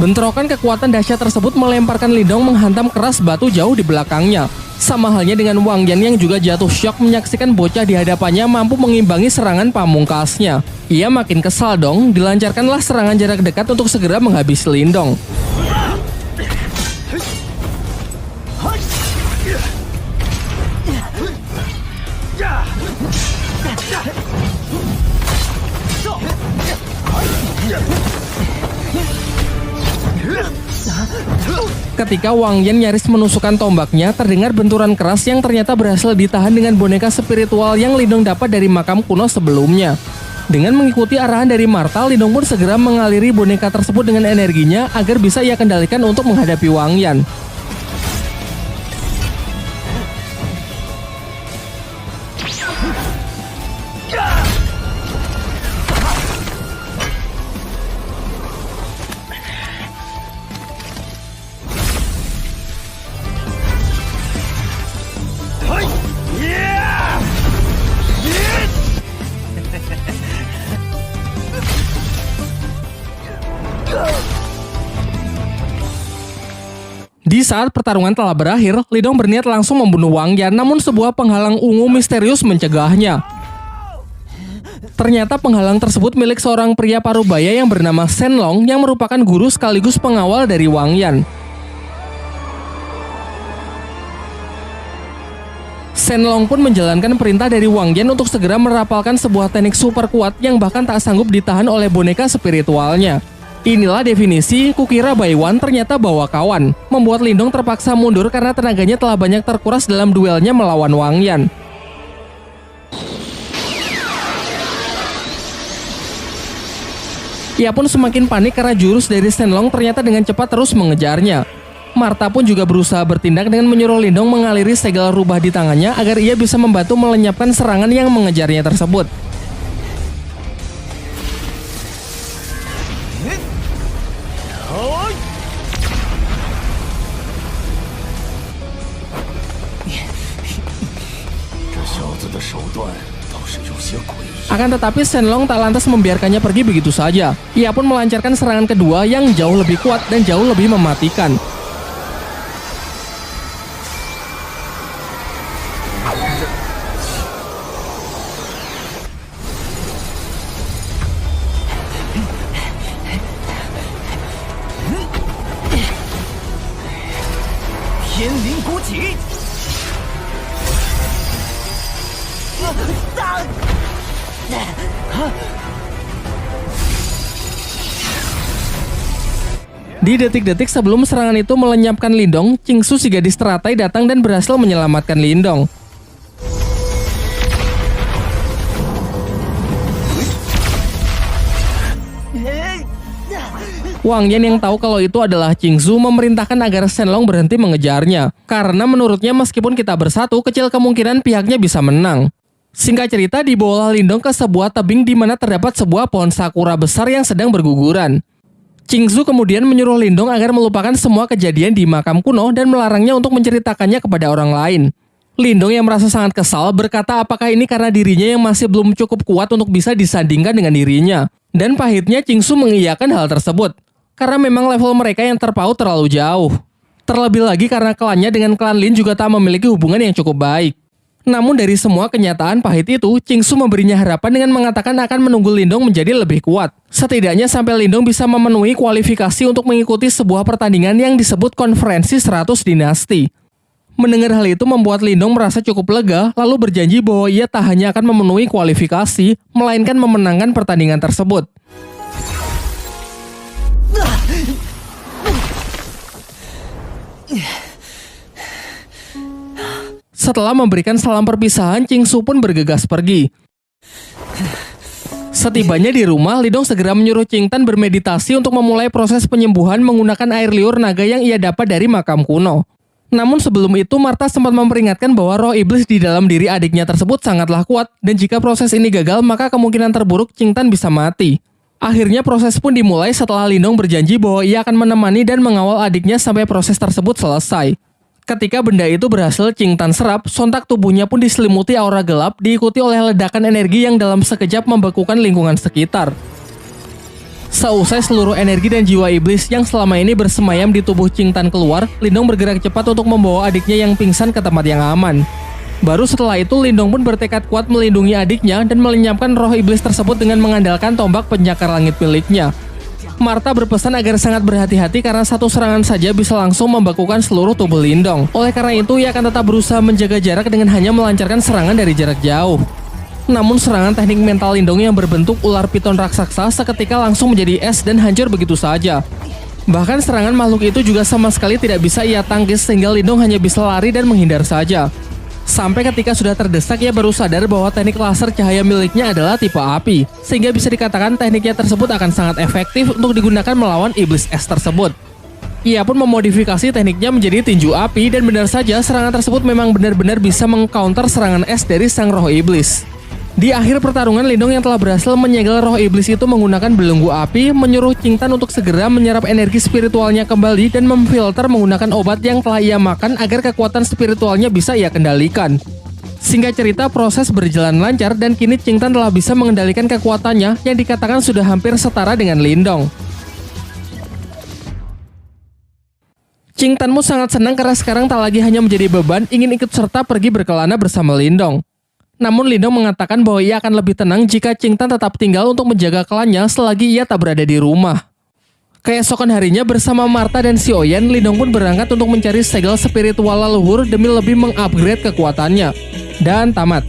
Bentrokan kekuatan dahsyat tersebut melemparkan Lindong menghantam keras batu jauh di belakangnya. Sama halnya dengan Wang Yan yang juga jatuh syok menyaksikan bocah di hadapannya mampu mengimbangi serangan pamungkasnya. Ia makin kesal dong, dilancarkanlah serangan jarak dekat untuk segera menghabisi Lindong. Ketika Wang Yan nyaris menusukkan tombaknya, terdengar benturan keras yang ternyata berhasil ditahan dengan boneka spiritual yang Lindong dapat dari makam kuno sebelumnya. Dengan mengikuti arahan dari Martha, Lindong pun segera mengaliri boneka tersebut dengan energinya agar bisa ia kendalikan untuk menghadapi Wang Yan. Di saat pertarungan telah berakhir, Lindong berniat langsung membunuh Wang Yan, namun sebuah penghalang ungu misterius mencegahnya. Ternyata penghalang tersebut milik seorang pria parubaya yang bernama Shen Long yang merupakan guru sekaligus pengawal dari Wang Yan. Shen Long pun menjalankan perintah dari Wang Yan untuk segera merapalkan sebuah teknik super kuat yang bahkan tak sanggup ditahan oleh boneka spiritualnya. Inilah definisi kukira Baiwan ternyata bawa kawan, membuat Lindong terpaksa mundur karena tenaganya telah banyak terkuras dalam duelnya melawan Wang Yan. Ia pun semakin panik karena jurus dari Shen Long ternyata dengan cepat terus mengejarnya. Martha pun juga berusaha bertindak dengan menyuruh Lindong mengaliri segala rubah di tangannya agar ia bisa membantu melenyapkan serangan yang mengejarnya tersebut. Akan tetapi Shenlong tak lantas membiarkannya pergi begitu saja. Ia pun melancarkan serangan kedua yang jauh lebih kuat dan jauh lebih mematikan. Di detik-detik sebelum serangan itu melenyapkan Lindong, Qingsu si gadis teratai datang dan berhasil menyelamatkan Lindong. Wang Yan yang tahu kalau itu adalah Qingsu memerintahkan agar Shenlong berhenti mengejarnya, karena menurutnya meskipun kita bersatu, kecil kemungkinan pihaknya bisa menang. Singkat cerita, dibawalah Lindong ke sebuah tebing di mana terdapat sebuah pohon sakura besar yang sedang berguguran. Qingsu kemudian menyuruh Lindong agar melupakan semua kejadian di makam kuno dan melarangnya untuk menceritakannya kepada orang lain. Lindong yang merasa sangat kesal berkata apakah ini karena dirinya yang masih belum cukup kuat untuk bisa disandingkan dengan dirinya. Dan pahitnya Qingsu mengiyakan hal tersebut, karena memang level mereka yang terpaut terlalu jauh. Terlebih lagi karena klannya dengan klan Lin juga tak memiliki hubungan yang cukup baik. Namun dari semua kenyataan pahit itu, Qingsu memberinya harapan dengan mengatakan akan menunggu Lindong menjadi lebih kuat. Setidaknya sampai Lindong bisa memenuhi kualifikasi untuk mengikuti sebuah pertandingan yang disebut Konferensi 100 Dinasti. Mendengar hal itu membuat Lindong merasa cukup lega, lalu berjanji bahwa ia tak hanya akan memenuhi kualifikasi, melainkan memenangkan pertandingan tersebut. Setelah memberikan salam perpisahan, Qingsu pun bergegas pergi. Setibanya di rumah, Lindong segera menyuruh Qingtan bermeditasi untuk memulai proses penyembuhan menggunakan air liur naga yang ia dapat dari makam kuno. Namun sebelum itu, Martha sempat memperingatkan bahwa roh iblis di dalam diri adiknya tersebut sangatlah kuat, dan jika proses ini gagal, maka kemungkinan terburuk Qingtan bisa mati. Akhirnya proses pun dimulai setelah Lindong berjanji bahwa ia akan menemani dan mengawal adiknya sampai proses tersebut selesai. Ketika benda itu berhasil Qingtan serap, sontak tubuhnya pun diselimuti aura gelap, diikuti oleh ledakan energi yang dalam sekejap membekukan lingkungan sekitar. Seusai seluruh energi dan jiwa iblis yang selama ini bersemayam di tubuh Qingtan keluar, Lindong bergerak cepat untuk membawa adiknya yang pingsan ke tempat yang aman. Baru setelah itu, Lindong pun bertekad kuat melindungi adiknya dan melenyapkan roh iblis tersebut dengan mengandalkan tombak penyakar langit miliknya. Martha berpesan agar sangat berhati-hati karena satu serangan saja bisa langsung membekukan seluruh tubuh Lindong. Oleh karena itu, ia akan tetap berusaha menjaga jarak dengan hanya melancarkan serangan dari jarak jauh. Namun serangan teknik mental Lindong yang berbentuk ular piton raksasa seketika langsung menjadi es dan hancur begitu saja. Bahkan serangan makhluk itu juga sama sekali tidak bisa ia tangkis sehingga Lindong hanya bisa lari dan menghindar saja. Sampai ketika sudah terdesak, ia baru sadar bahwa teknik laser cahaya miliknya adalah tipe api, sehingga bisa dikatakan tekniknya tersebut akan sangat efektif untuk digunakan melawan iblis es tersebut. Ia pun memodifikasi tekniknya menjadi tinju api dan benar saja serangan tersebut memang benar-benar bisa mengcounter serangan es dari sang roh iblis. Di akhir pertarungan, Lindong yang telah berhasil menyegel roh iblis itu menggunakan belenggu api, menyuruh Qingtan untuk segera menyerap energi spiritualnya kembali dan memfilter menggunakan obat yang telah ia makan agar kekuatan spiritualnya bisa ia kendalikan. Singkat cerita, proses berjalan lancar dan kini Qingtan telah bisa mengendalikan kekuatannya yang dikatakan sudah hampir setara dengan Lindong. Qingtanmu sangat senang karena sekarang tak lagi hanya menjadi beban, ingin ikut serta pergi berkelana bersama Lindong. Namun Lindong mengatakan bahwa ia akan lebih tenang jika Qingtan tetap tinggal untuk menjaga klannya selagi ia tak berada di rumah. Keesokan harinya bersama Martha dan Xiaoyan, Lindong pun berangkat untuk mencari segel spiritual leluhur demi lebih mengupgrade kekuatannya. Dan tamat.